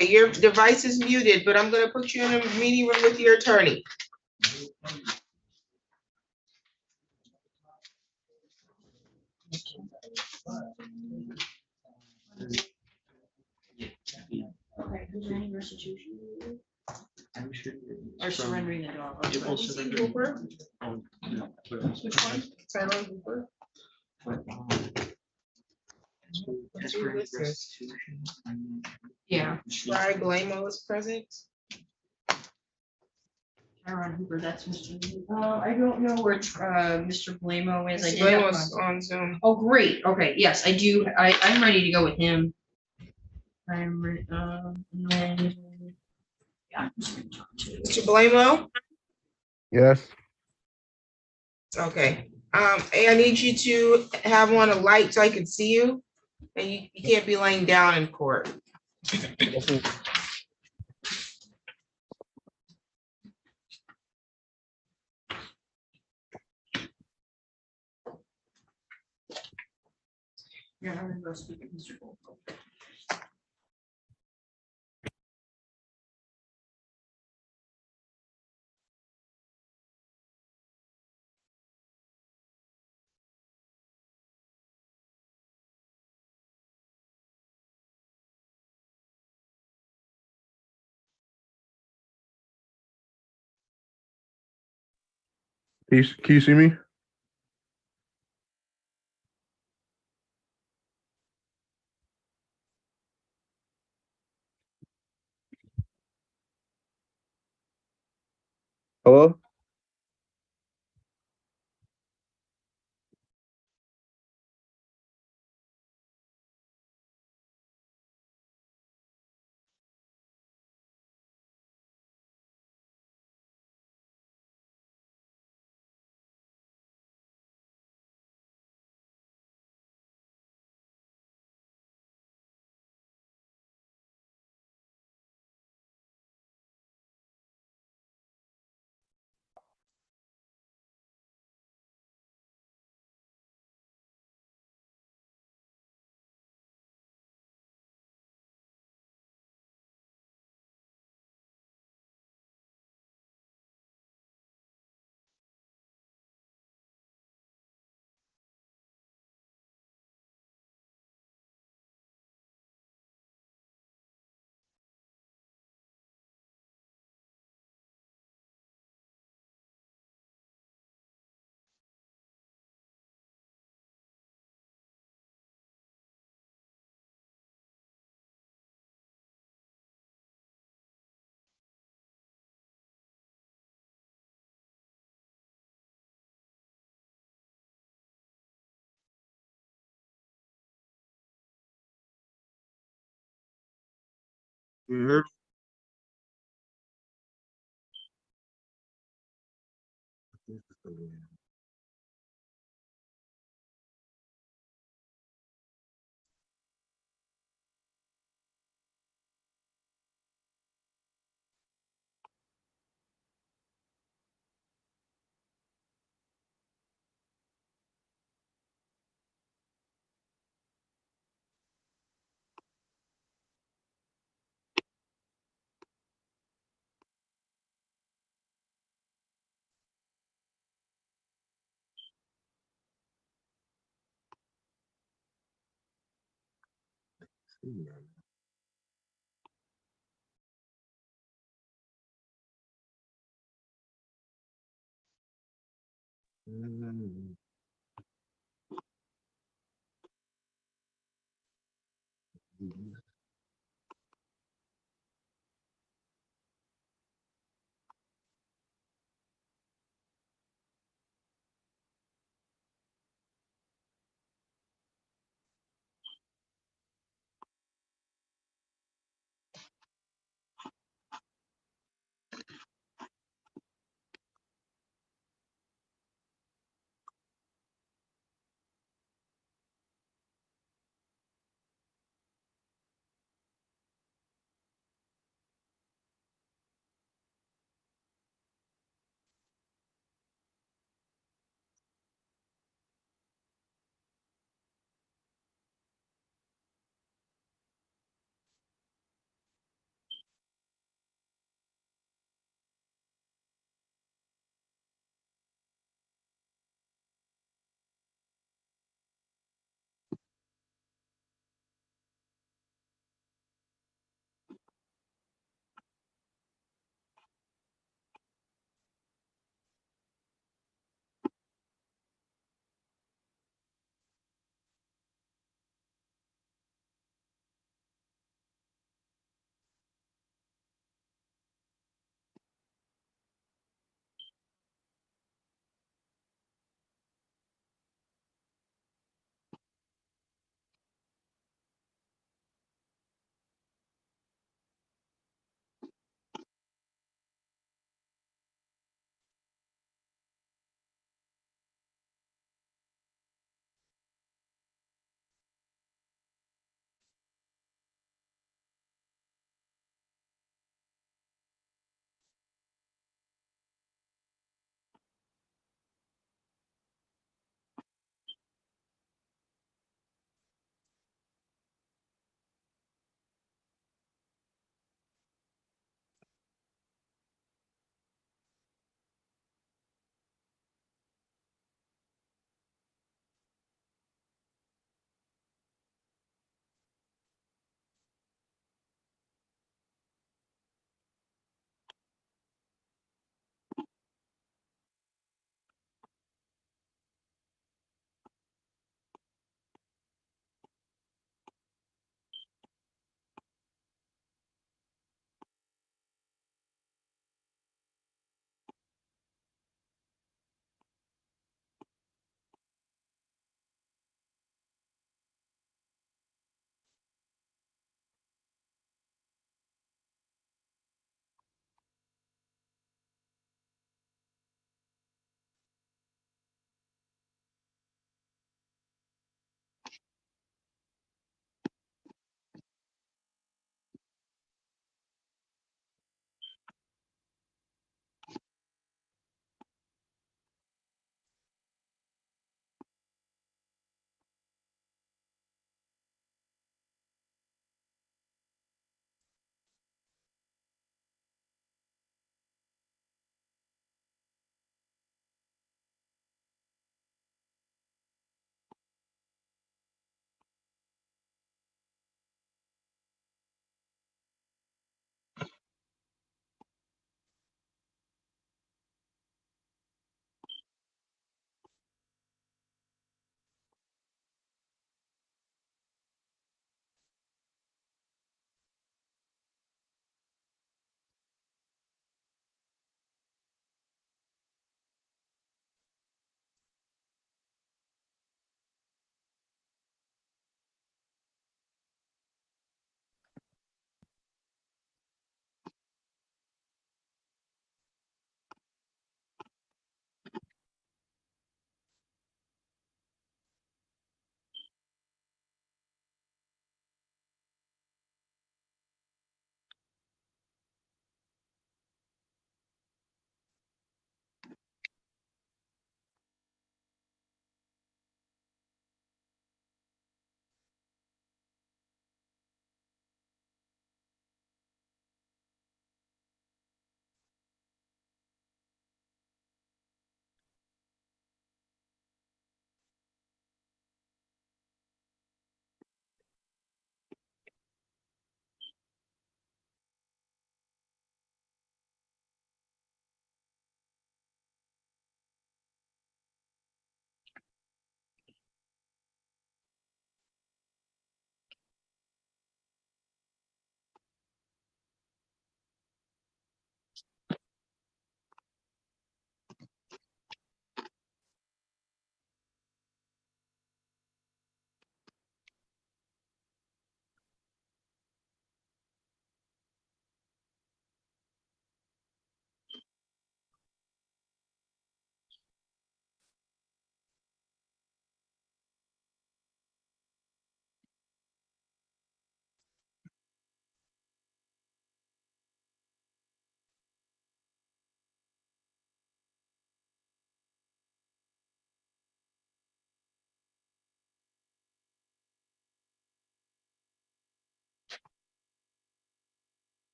Okay, your device is muted, but I'm gonna put you in a meeting room with your attorney. Okay, is there any restitution? Or surrendering the dog? Hooper? Which one? Tyrone Hooper? Yeah, Shy Blamo is present. Tyrone Hooper, that's Mr. I don't know where, Mr. Blamo is. I Mr. did have Blamo's my- on Zoom. Oh, great. Okay, yes, I do. I'm ready to go with him. And then. Yeah, I'm just gonna talk to. Mr. Blamo? Yes. Okay, hey, I need you to have on a light so I can see you. And you can't be laying down in court. Yeah, I'm gonna go speak to Mr. Gold. Can you see me? Hello? Can you hear me?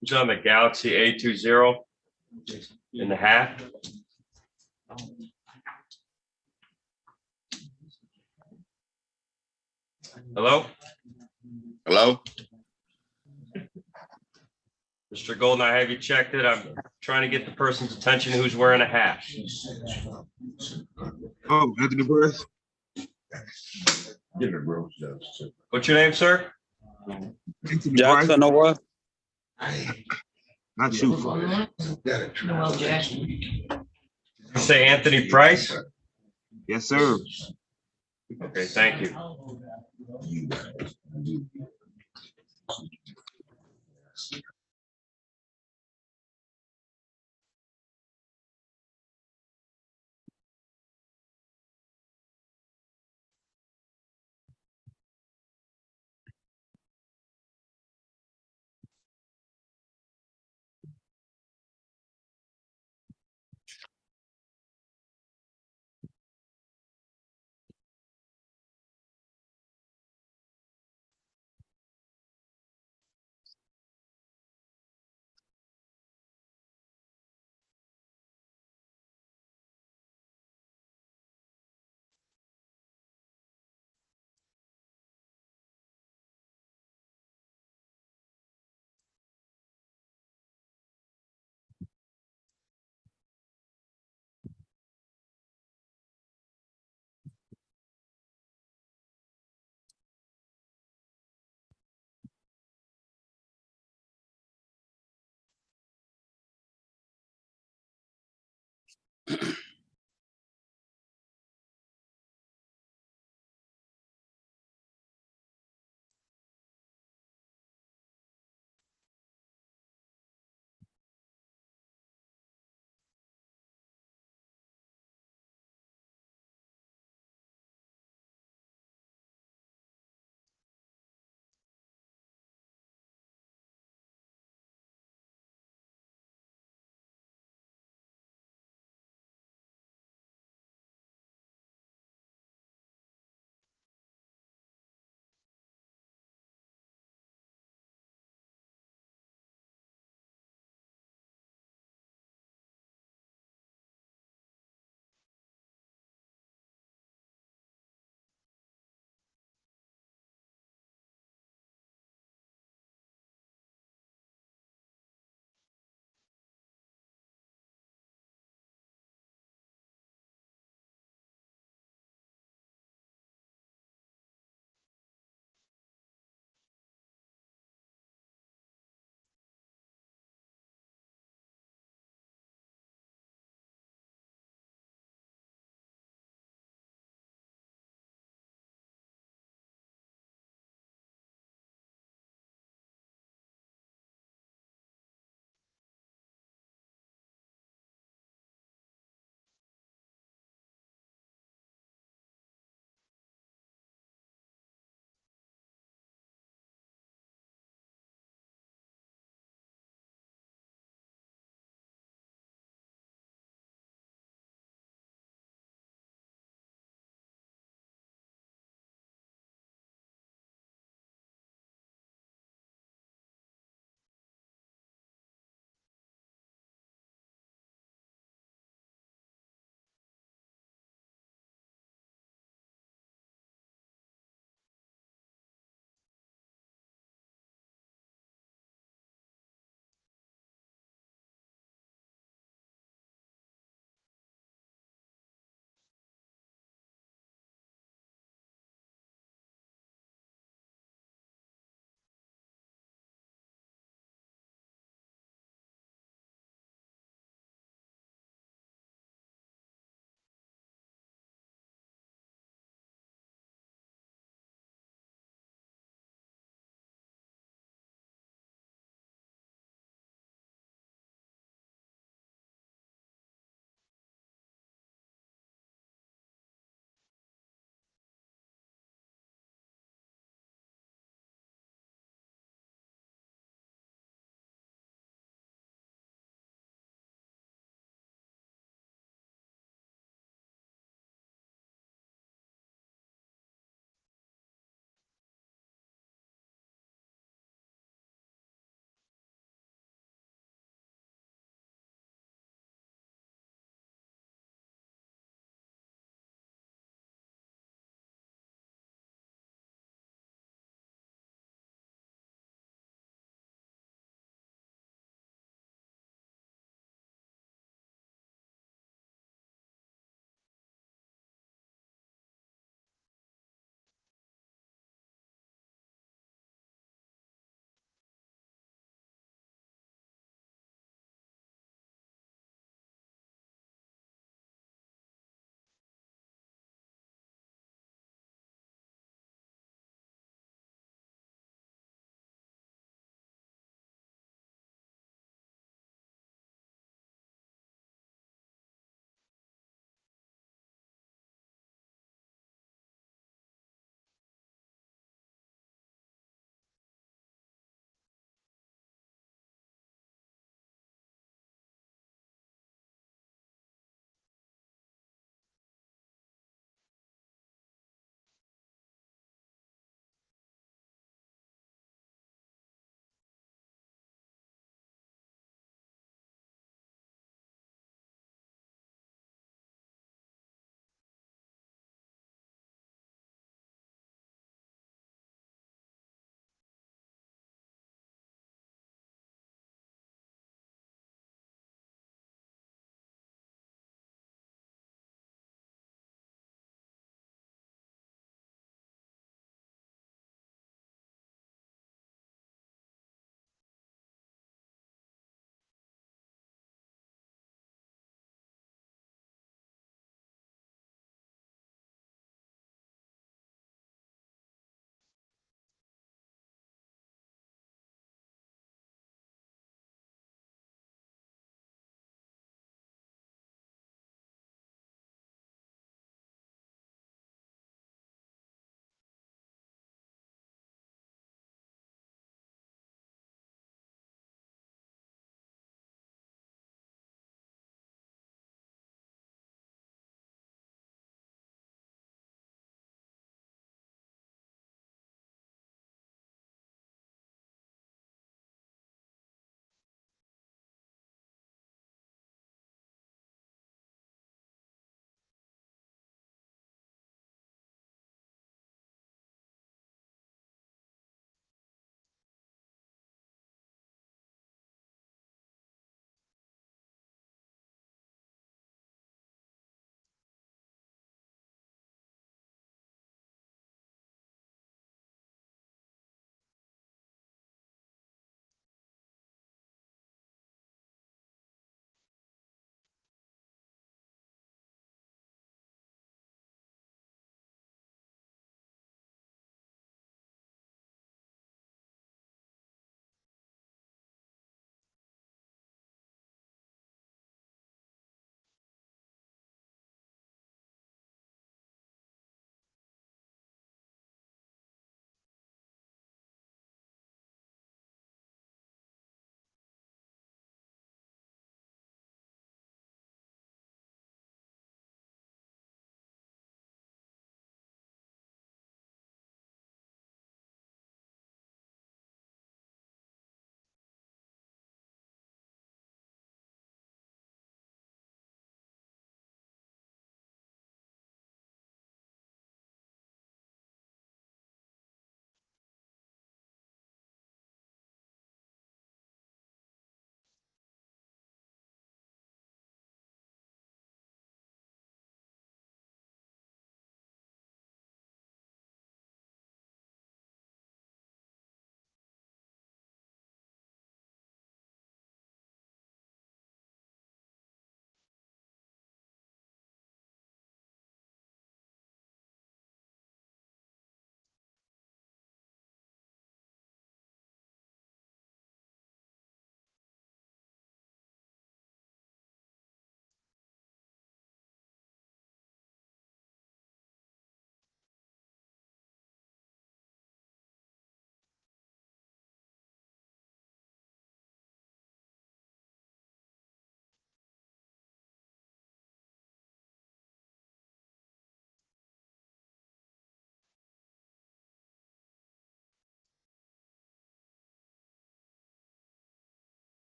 Who's on the Galaxy A20 in the hat? Hello? Hello? Mr. Golden, I have you checked it. I'm trying to get the person's attention who's wearing a hat. Oh, Anthony Burris? What's your name, sir? Jackson or what? Not you. Noel Jackson. You say Anthony Price? Yes, sir. Okay, thank you.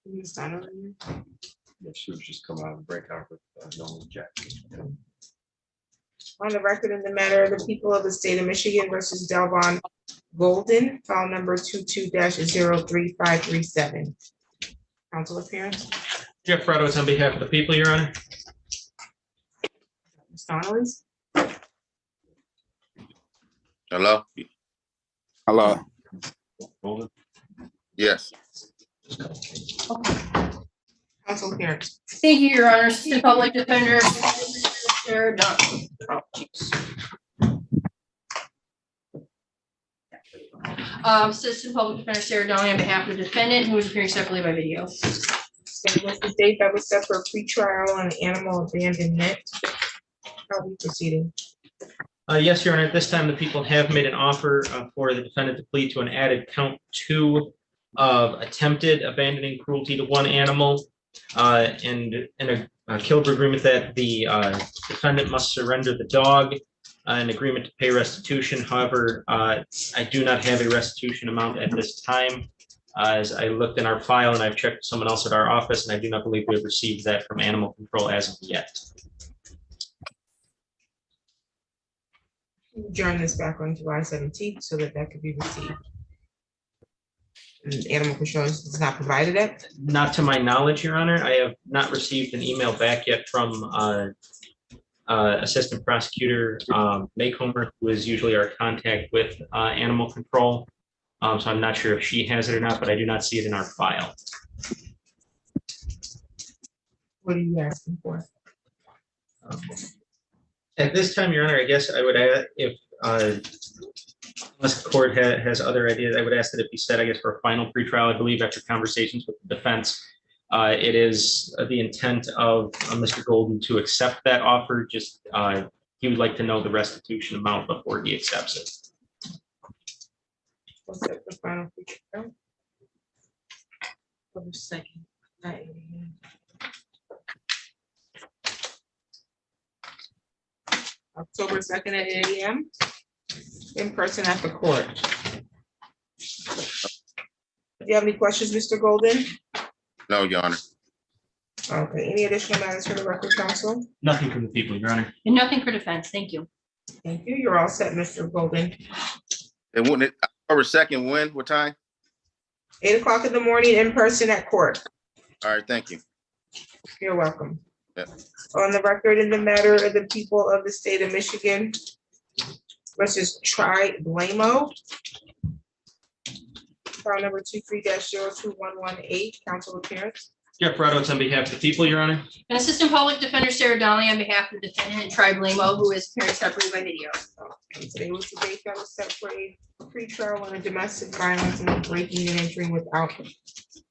Ms. Donnelly? She was just coming out of breakout with no objection. On the record in the matter of the people of the state of Michigan versus Delvon Golden, file number 22-03537. Council appearance, Jeff Reynolds on behalf of the people, Your Honor. Ms. Donnelly? Hello? Hello? Yes. Council appearance. Thank you, Your Honor. Assistant Public Defender Sarah Donnelly. Assistant Public Defender Sarah Donnelly on behalf of the defendant who is appearing separately by video. And what's the date that was set for a pretrial on animal abandonment? How are we proceeding? Yes, Your Honor, at this time, the people have made an offer for the defendant to plead to an added count 2 of attempted abandoning cruelty to one animal and in a Kilber agreement that the defendant must surrender the dog, an agreement to pay restitution. However, I do not have a restitution amount at this time. As I looked in our file and I've checked with someone else at our office, and I do not believe we have received that from animal control as of yet. Adjourn this back on July 17th so that could be received. And animal control is not provided it. Not to my knowledge, Your Honor. I have not received an email back yet from Assistant Prosecutor Maycomer, who is usually our contact with animal control. So I'm not sure if she has it or not, but I do not see it in our file. What are you asking for? At this time, Your Honor, I guess I would add, if unless the court has other ideas, I would ask that it be set, I guess, for a final pretrial. I believe after conversations with the defense, it is the intent of Mr. Golden to accept that offer. Just he would like to know the restitution amount before he accepts it. What's that for final pretrial? October 2nd. October 2nd at 8 a.m. in person at the court. Do you have any questions, Mr. Golden? No, Your Honor. Okay, any additional matters for the record, counsel? Nothing from the people, Your Honor. And nothing for defense. Thank you. Thank you. You're all set, Mr. Golden. And wouldn't it, October 2nd, when, what time? 8 o'clock in the morning in person at court. All right, thank you. You're welcome. Yeah. On the record in the matter of the people of the state of Michigan versus Tri Blamo. File number 23-02118, council appearance. Jeff Reynolds on behalf of the people, Your Honor. And Assistant Public Defender Sarah Donnelly on behalf of the defendant Tri Blamo, who is appearing separately by video. And today was the date that was set for a pretrial on a domestic violence and breaking and entering without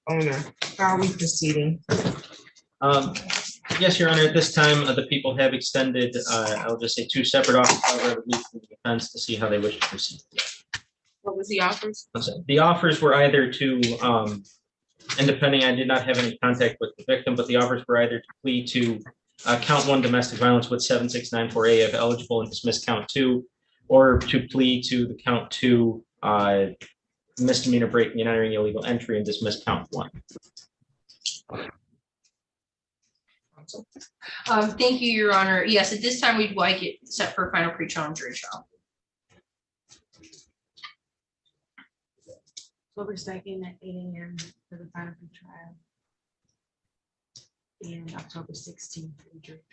owner. How are we proceeding? Yes, Your Honor, at this time, the people have extended, I'll just say 2 separate offers, however, at least to the defense to see how they wish to proceed. What was the offers? The offers were either to, and depending, I did not have any contact with the victim, but the offers were either to plead to count 1 domestic violence with 7694A if eligible and dismiss count 2, or to plead to the count 2 misdemeanor breaking and entering illegal entry and dismiss count 1. Thank you, Your Honor. Yes, at this time, we'd like it set for a final pretrial and jury trial. October 2nd at 8 a.m. for the final trial. And October 16th for the jury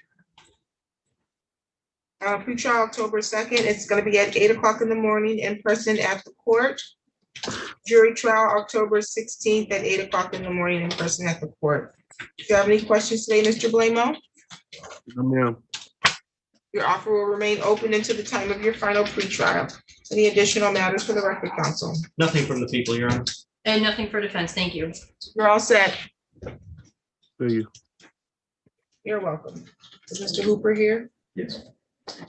trial. Pretrial October 2nd. It's going to be at 8 o'clock in the morning in person at the court. Jury trial October 16th at 8 o'clock in the morning in person at the court. Do you have any questions today, Mr. Blamo? No, ma'am. Your offer will remain open until the time of your final pretrial. Any additional matters for the record, counsel? Nothing from the people, Your Honor. And nothing for defense. Thank you. You're all set. Thank you. You're welcome. Is Mr. Hooper here? Yes.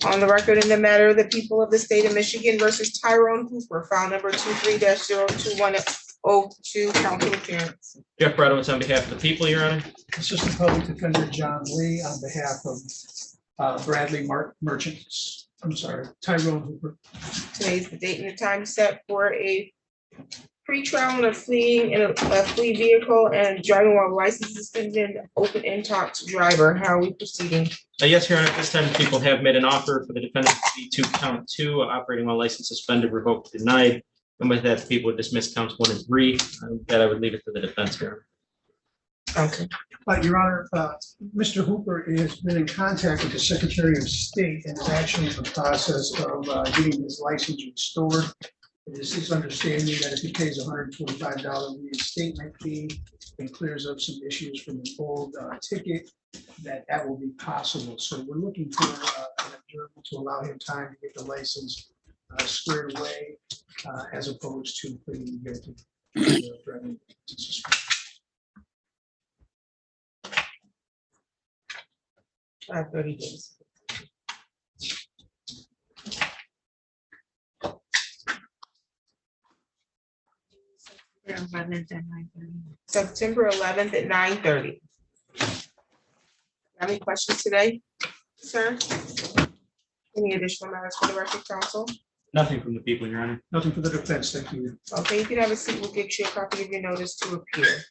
On the record in the matter of the people of the state of Michigan versus Tyrone Hooper, file number 23-02102, counsel appearance. Jeff Reynolds on behalf of the people, Your Honor. Assistant Public Defender John Lee on behalf of Bradley Merchant. I'm sorry, Tyrone Hooper. Today's the date and the time set for a Pre-trial and a fleeing in a fleet vehicle and driving while license suspended, open end talk to driver. How are we proceeding? Yes, Your Honor, at this time, people have made an offer for the defendant to plead to count 2, operating while license suspended, revoked, denied. And with that, people would dismiss counts 1 and 3. That I would leave it to the defense here. Okay. Your Honor, Mr. Hooper has been in contact with the Secretary of State and is actually in the process of getting his license restored. It is his understanding that if he pays $145 reinstatement fee and clears up some issues from the old ticket, that will be possible. So we're looking for an adjournment to allow him time to get the license squared away as opposed to pleading guilty. 30 days. September 11th at 9:30. Have any questions today, sir? Any additional matters for the record, counsel? Nothing from the people, Your Honor. Nothing for the defense, thank you. Okay, you can have a seat. We'll get you a copy of your notice to appear.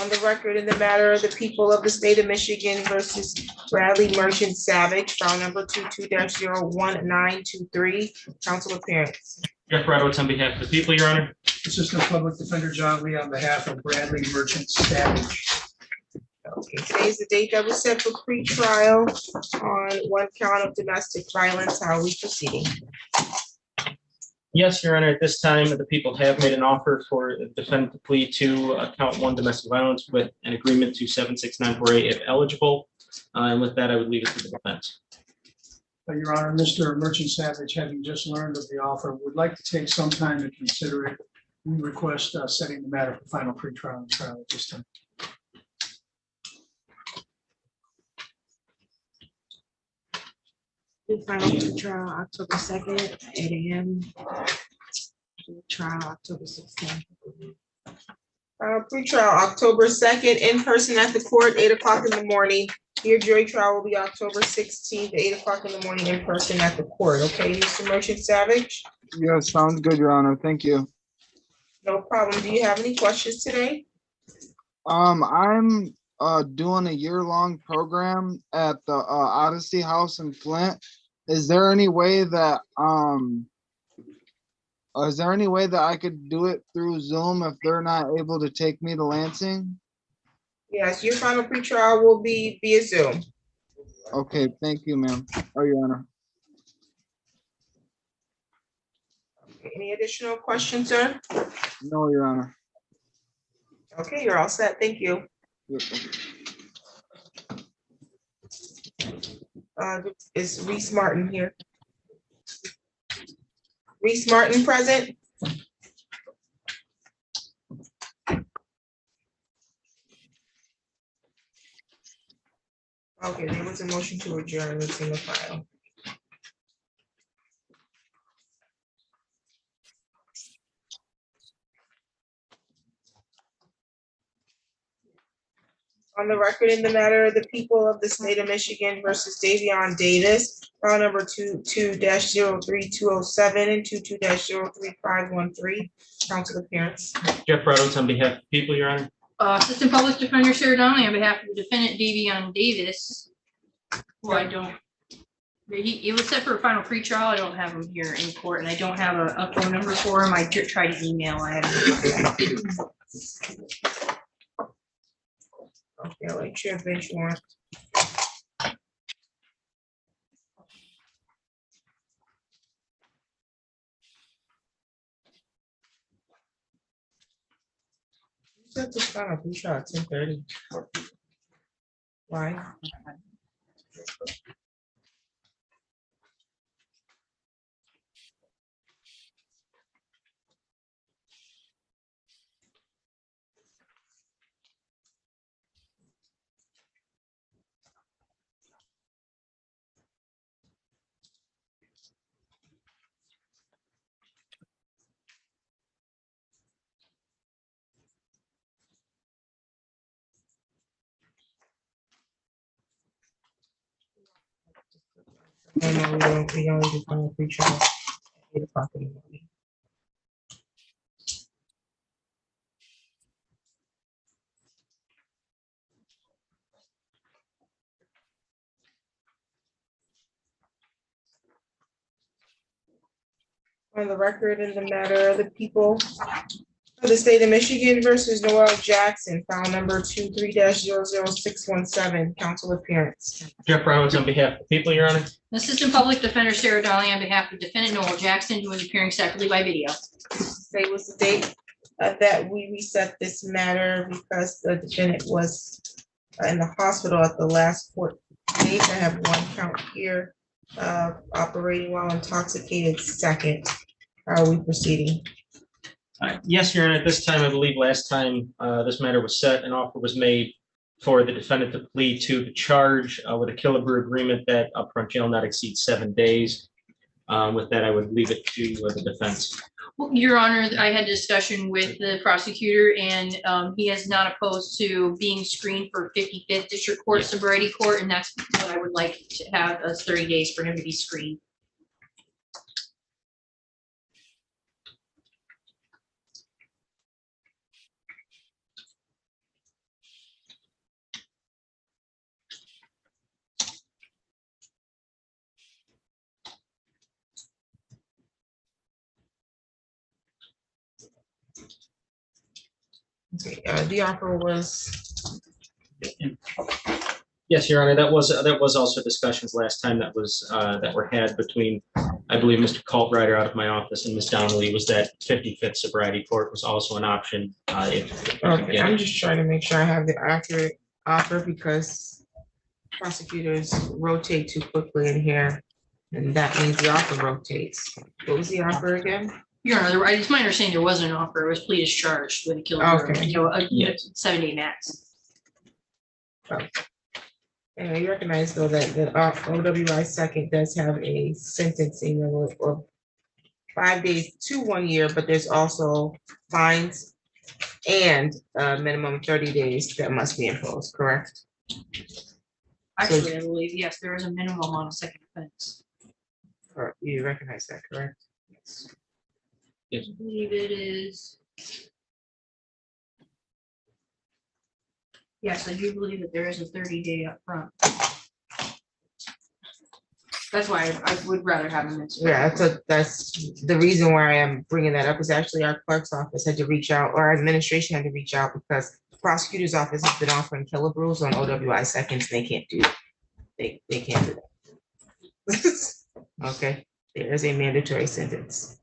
On the record in the matter of the people of the state of Michigan versus Bradley Merchant Savage, file number 22-01923, counsel appearance. Jeff Radowitz on behalf of the people, Your Honor. Assistant Public Defender John Lee on behalf of Bradley Merchant Savage. Okay, today's the date that was set for pre-trial on 1 count of domestic violence. How are we proceeding? Yes, Your Honor, at this time, the people have made an offer for the defendant to plead to count 1 domestic violence with an agreement to 76948 if eligible. And with that, I would leave it to the defense. Your Honor, Mr. Merchant Savage, having just learned of the offer, would like to take some time to consider it. We request setting the matter for final pre-trial and trial at this time. Final trial October 2nd, 8 a.m. Trial October 16th. Pre-trial October 2nd, in person at the court, 8 o'clock in the morning. Your jury trial will be October 16th, 8 o'clock in the morning, in person at the court. Okay, Mr. Merchant Savage? Yes, sounds good, Your Honor. Thank you. No problem. Do you have any questions today? I'm doing a year-long program at the Odyssey House in Flint. Is there any way that I could do it through Zoom if they're not able to take me to Lansing? Yes, your final pre-trial will be via Zoom. Okay, thank you, ma'am. Oh, Your Honor. Any additional questions, sir? No, Your Honor. Okay, you're all set. Thank you. Is Reese Martin here? Reese Martin present? Okay, there was a motion to adjourn. It's in the file. On the record in the matter of the people of the state of Michigan versus Davion Davis, file number 22-03207 and 22-03513, counsel appearance. Jeff Radowitz on behalf of the people, Your Honor. Assistant Public Defender Sarah Donnelly on behalf of the defendant Davion Davis. Well, I don't. It was set for a final pre-trial. I don't have him here in court, and I don't have a phone number for him. I tried to email. I haven't. Okay, I'll let you have bench warrant. Set this final pre-trial at 10:30. Why? No, we don't do final pre-trial at 8 o'clock in the morning. On the record in the matter of the people of the state of Michigan versus Noel Jackson, file number 23-00617, council appearance. Jeff Roberts on behalf of the people, Your Honor. Assistant Public Defender Sarah Donnelly on behalf of defendant Noel Jackson, who is appearing separately by video. Say was the date that we reset this matter because the defendant was in the hospital at the last court date. I have one count here, operating while intoxicated. Second, how are we proceeding? Yes, Your Honor, at this time, I believe last time this matter was set, an offer was made for the defendant to plead to the charge with a Killebrew agreement that upfront jail not exceed 7 days. With that, I would leave it to the defense. Well, Your Honor, I had a discussion with the prosecutor and he is not opposed to being screened for 55th District Court sobriety court, and that's what I would like to have, 30 days for him to be screened. Okay, the offer was. Yes, Your Honor, that was also discussions last time that was that were had between, I believe, Mr. Cultrider out of my office and Ms. Donnelly, was that 55th sobriety court was also an option. Okay, I'm just trying to make sure I have the accurate offer because prosecutors rotate too quickly in here, and that means the offer rotates. What was the offer again? Your Honor, it's my understanding there wasn't an offer. It was plea as charged with a Killebrew, 7-day max. And I recognize though that the OWI second does have a sentencing of 5 days to 1 year, but there's also fines and minimum 30 days that must be imposed, correct? Actually, I believe, yes, there is a minimum on a second offense. Or you recognize that, correct? Yes. I believe it is. Yes, I do believe that there is a 30-day upfront. That's why I would rather have them. Yeah, that's the reason why I am bringing that up is actually our clerk's office had to reach out, or our administration had to reach out because the prosecutor's office has been offering Killebrews on OWI seconds. And they can't do they can't do that. Okay, there is a mandatory sentence.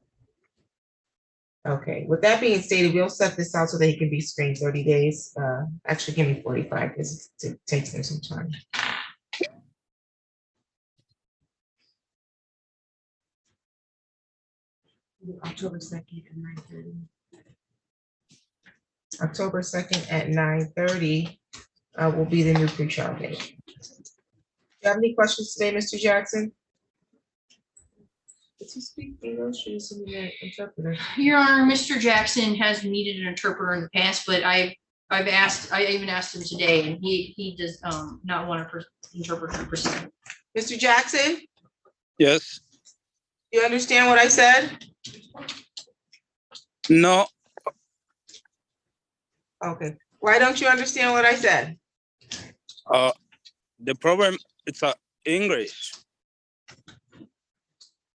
Okay, with that being stated, we'll set this out so that he can be screened 30 days. Actually, give me 45 because it takes him some time. October 2nd at 9:30. October 2nd at 9:30 will be the new pretrial date. Do you have any questions today, Mr. Jackson? Does he speak English or is he an interpreter? Your Honor, Mr. Jackson has needed an interpreter in the past, but I even asked him today, and he does not want to interpret for percent. Mr. Jackson, Yes, you understand what I said? no, Okay. Why don't you understand what I said? the problem is English.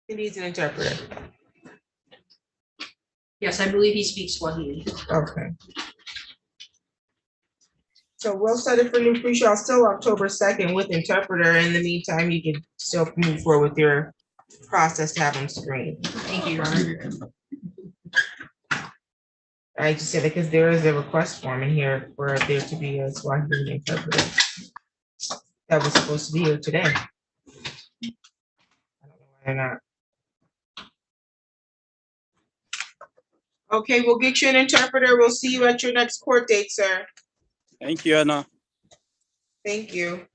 He needs an interpreter. Yes, I believe he speaks Swahili. Okay. So we'll set it for new pre-trial still October 2nd with interpreter. In the meantime, you can still move forward with your process to have them screened. Thank you, Your Honor. I just said it because there is a request form in here for there to be a Swahili interpreter. That was supposed to be here today. I don't know why not. Okay, we'll get you an interpreter. We'll see you at your next court date, sir. Thank you, Anna. Thank you.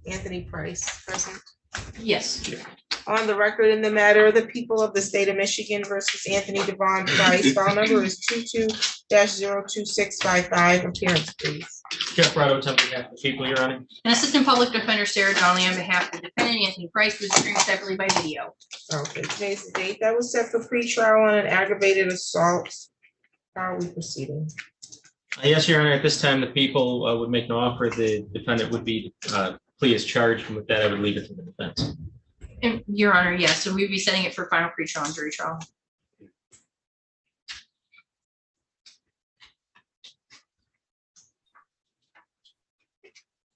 Anthony Price, present. Yes. On the record in the matter of the people of the state of Michigan versus Anthony Devon Price, file number is 22-02655. Appearance, please. Jeff Roberts on behalf of the people, Your Honor. And Assistant Public Defender Sarah Donnelly on behalf of the defendant Anthony Price was screened separately by video. Okay, today's the date that was set for pretrial on an aggravated assault. How are we proceeding? Yes, Your Honor, at this time, the people would make an offer. The defendant would be plea as charged, and with that, I would leave it to the defense. Your Honor, yes, so we'd be setting it for final pretrial and jury trial.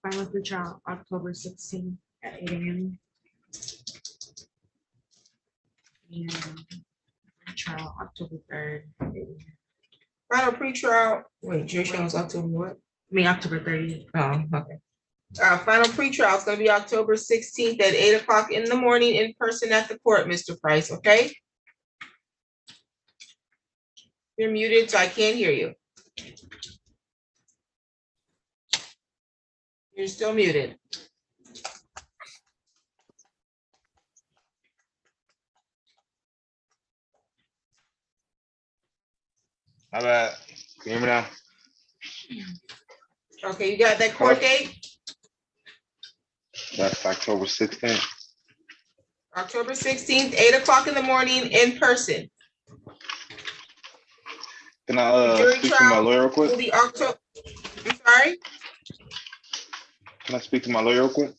Final pretrial, October 16th at 8 AM. And trial, October 3rd. Final pretrial, wait, jury trial is October what? I mean, October 30th. Oh, okay. Final pretrial is gonna be October 16th at 8 o'clock in the morning in person at the court, Mr. Price, okay? You're muted, so I can't hear you. You're still muted. My bad. Can you hear me now? Okay, you got that court date? That's October 16th. October 16th, 8 o'clock in the morning in person. Can I Jury speak to my trial lawyer real will quick? be October, I'm sorry? Can I speak to my lawyer real quick?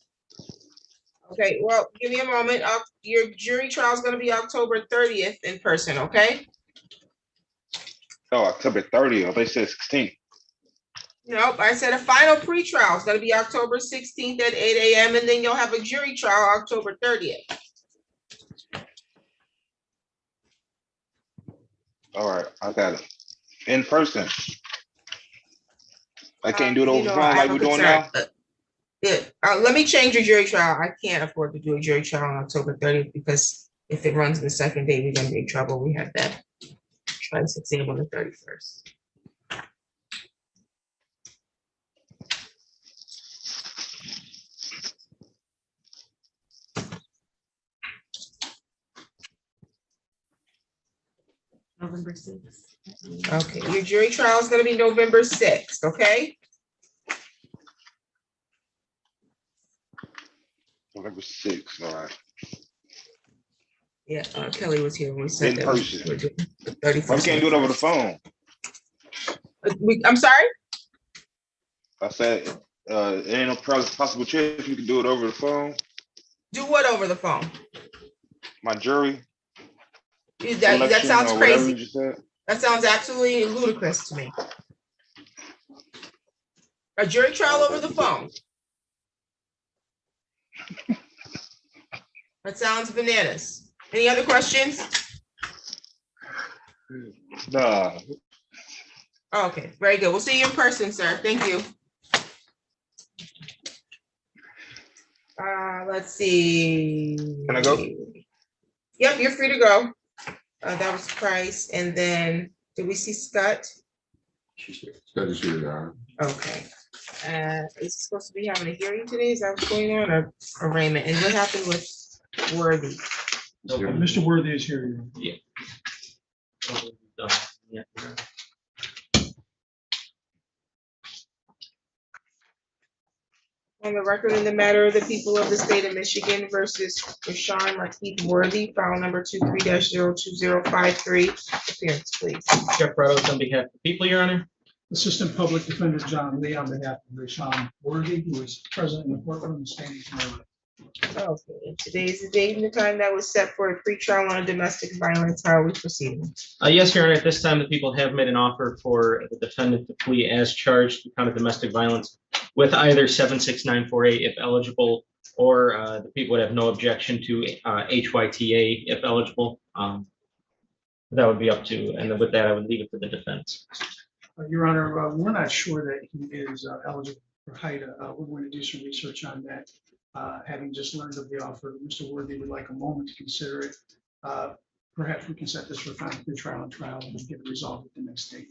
Okay, well, give me a moment. Your jury trial is gonna be October 30th in person, okay? Oh, October 30th. They said 16th. Nope, I said a final pretrial is gonna be October 16th at 8 AM, and then you'll have a jury trial October 30th. All right, I got it. In person. I can't do it You over the know, phone I like have a we're doing concern. now? Yeah, let me change your jury trial. I can't afford to do a jury trial on October 30th because if it runs the second day, we're gonna be in trouble. We have that trice exam on the 31st. November 6th. Okay, your jury trial is gonna be November 6th, okay? November 6th, all right. Yeah, Kelly was here when we said In that. person. We're doing the Why 31st. we can't do it over the phone? I'm sorry? I said, it ain't no possible chance you can do it over the phone. Do what over the phone? My jury. That selection sounds or whatever you crazy. just said. That sounds absolutely ludicrous to me. A jury trial over the phone. That sounds bananas. Any other questions? Nah. Okay, very good. We'll see you in person, sir. Thank you. Let's see. Can I go? Yep, you're free to go. That was Price, and then, did we see Scott? Scott is here, Your Honor. Okay. Is he supposed to be having a hearing today? Is that what's going on, or arraignment? And what happened with Worthy? Mr. Worthy is here. Yeah. Yeah. On the record in the matter of the people of the state of Michigan versus Rashawn Lakeith Worthy, file number 23-02053. Appearance, please. Jeff Reynolds on behalf of the people, Your Honor. Assistant Public Defender John Lee on behalf of Rashawn Worthy, who is present in the courtroom and standing to my right. Okay, today is the date and the time that was set for a pretrial on a domestic violence. How are we proceeding? Yes, Your Honor, at this time, the people have made an offer for the defendant to plea as charged to count of domestic violence with either 76948 if eligible, or the people would have no objection to HYTA if eligible. That would be up to, and with that, I would leave it to the defense. Your Honor, we're not sure that he is eligible for HIDA. We're going to do some research on that. Having just learned of the offer, Mr. Worthy would like a moment to consider it. Perhaps we can set this for final pretrial and trial and get it resolved at the next date.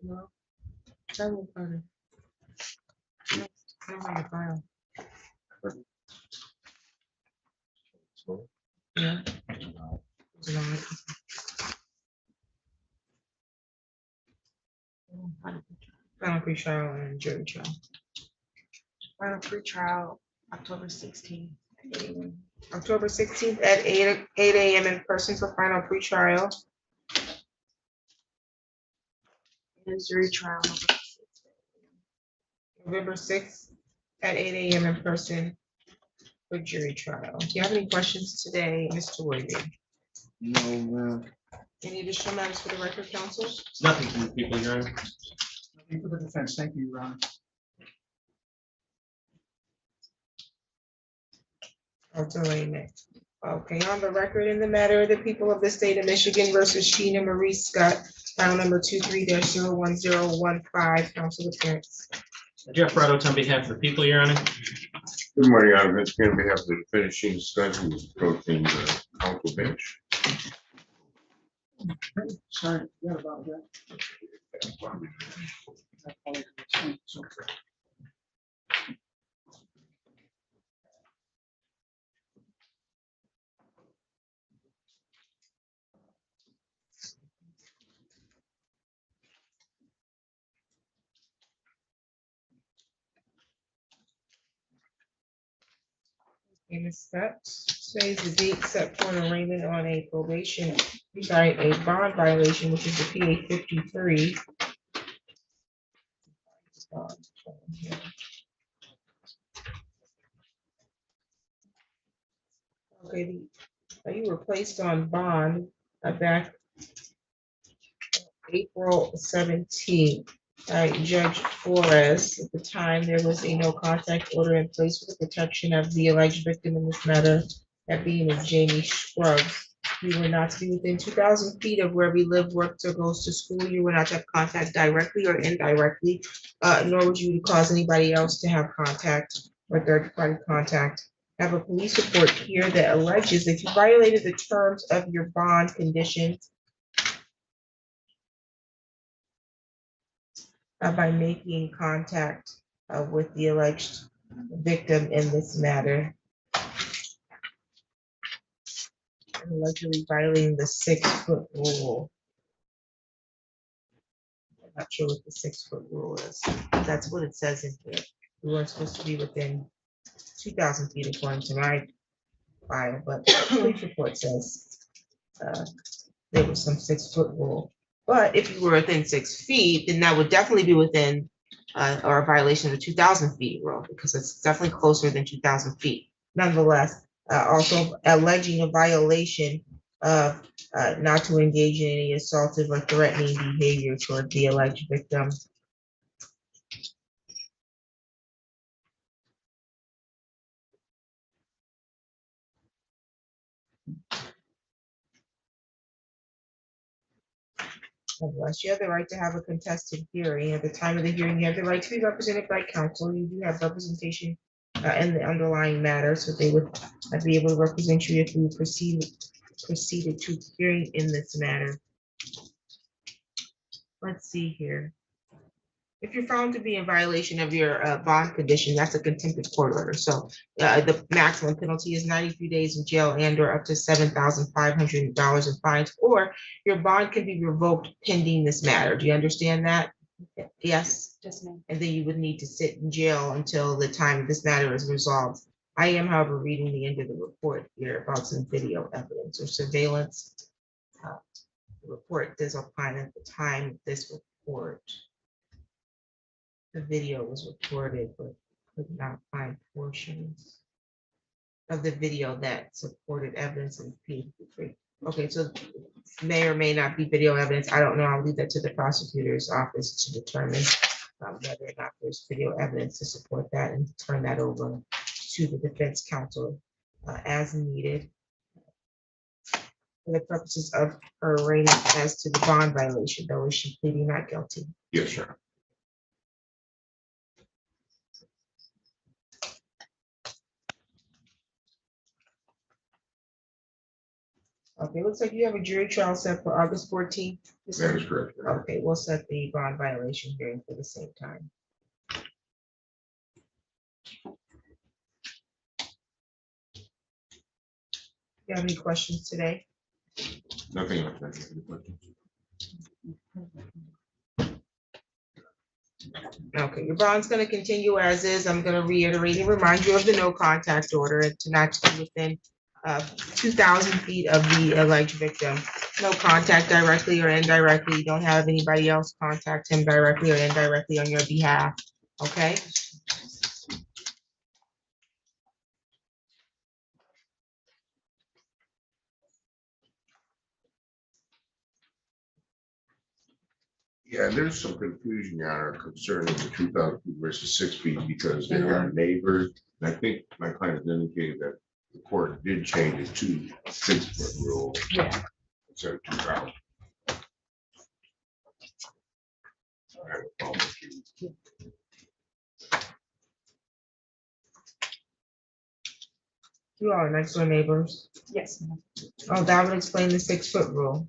No, that won't matter. No, I don't have the file. Yeah. It's not. Final pretrial and jury trial. Final pretrial, October 16th. October 16th at 8 a.m. in person for final pretrial. And jury trial. November 6th at 8 a.m. in person for jury trial. Do you have any questions today, Mr. Williams? No, man. Any additional matters for the record, counsel? Nothing from the people, Your Honor. Nothing for the defense. Thank you, Ron. Arraignment. Okay, on the record in the matter of the people of the state of Michigan versus Sheena Marie Scott, file number 23-01015, counsel appearance. Jeff Braddock on behalf of the people, Your Honor. Good morning, I'm Vince Skin on behalf of the finishing discussion, who's approaching the council bench. Sorry, yeah, about that. In the steps, today's the date set for an arraignment on a probation, a bond violation, which is the PA 53. Okay, you were placed on bond back April 17th. Judge Flores, at the time, there was a no contact order in place for the protection of the alleged victim in this matter, that being Ms. Jamie Scruggs. You were not to be within 2,000 feet of where we live, works, or goes to school. You were not to have contact directly or indirectly, nor would you cause anybody else to have contact or third-party contact. I have a police report here that alleges that you violated the terms of your bond conditions by making contact with the alleged victim in this matter. Allegedly violating the 6-foot rule. I'm not sure what the 6-foot rule is. That's what it says in here. We weren't supposed to be within 2,000 feet according to my file, but the police report says there was some 6-foot rule. But if you were within 6 feet, then that would definitely be within or a violation of the 2,000 feet rule, because it's definitely closer than 2,000 feet. Nonetheless, also alleging a violation of not to engage in any assaultive or threatening behavior toward the alleged victim. Nonetheless, you have the right to have a contested hearing. At the time of the hearing, you have the right to be represented by counsel. You do have representation in the underlying matter, so they would be able to represent you if you proceeded to hearing in this matter. Let's see here. If you're found to be in violation of your bond condition, that's a contempt of court order. So the maximum penalty is 93 days in jail and or up to $7,500 in fines, or your bond can be revoked pending this matter. Do you understand that? Yes. Yes, ma'am. And then you would need to sit in jail until the time this matter is resolved. I am, however, reading the end of the report here about some video evidence or surveillance. The report does opine at the time of this report. The video was recorded, but could not find portions of the video that supported evidence in P3. Okay, so may or may not be video evidence. I don't know. I'll leave that to the prosecutor's office to determine whether or not there's video evidence to support that, and turn that over to the defense counsel as needed for the purposes of her arraignment as to the bond violation, though is she pleading not guilty? Yes, sir. Okay, looks like you have a jury trial set for August 14th. That is correct. Okay, we'll set the bond violation hearing for the same time. You have any questions today? Nothing like that. Any questions? Okay, your bond's gonna continue as is. I'm gonna reiterate and remind you of the no contact order and to not to be within 2,000 feet of the alleged victim. No contact directly or indirectly. You don't have anybody else contact him directly or indirectly on your behalf, okay? Yeah, there's some confusion, Your Honor, concerning the 2,000 feet versus 6 feet because they are neighbors. And I think my client has indicated that the court did change it to a 6-foot rule Yeah. instead of 2,000. I have a problem with you. You all are next door neighbors. Yes. Oh, that would explain the 6-foot rule.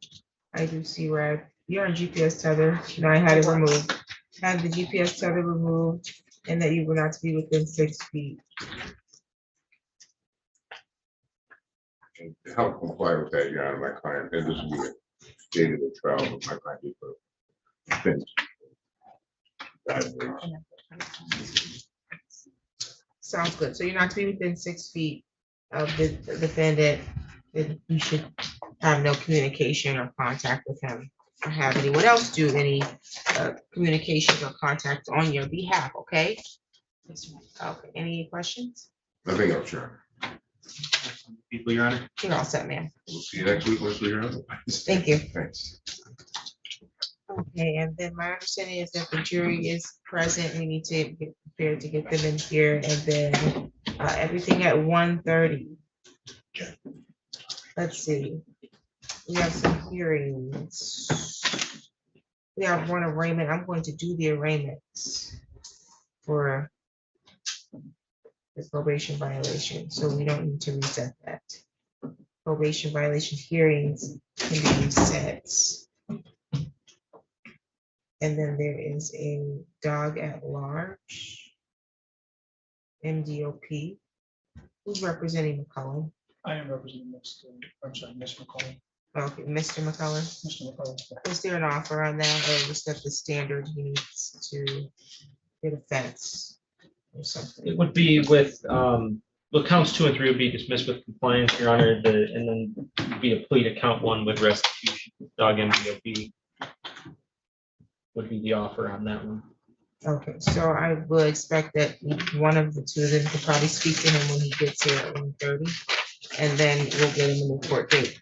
I do see where you're on GPS tether. No, I had it removed. Had the GPS tether removed and that you were not to be within 6 feet. And to help comply with that, Your Honor, my client, and this will be a stated at trial, but my client did put a fence. Sounds good. So you're not to be within 6 feet of the defendant. Then you should have no communication or contact with him or have anyone else do any communication or contact on your behalf, okay? Okay, any questions? Nothing else, Your Honor. People, Your Honor. You're all set, ma'am. We'll see you next week, Leslie, Your Honor. Thank you. Thanks. Okay, and then my understanding is that the jury is present. We need to get prepared to get them in here and then everything at 1:30. Let's see. We have some hearings. We have one arraignment. I'm going to do the arraignments for the probation violation, so we don't need to reset that. Probation violation hearings can be reset. And then there is a dog at large. MDOP. Who's representing McCollum? I am representing Ms. McCollum. Okay, Mr. McCollum. Mr. McCollum. Is there an offer on that, or was that the standard he needs to get a fence or something? It would be with, well, counts 2 and 3 would be dismissed with compliance, Your Honor, and then be a plea to count 1 with restitution. Dog MDOP would be the offer on that one. Okay, so I will expect that one of the two of them could probably speak to him when he gets here at 1:30. And then we'll get him in the court date.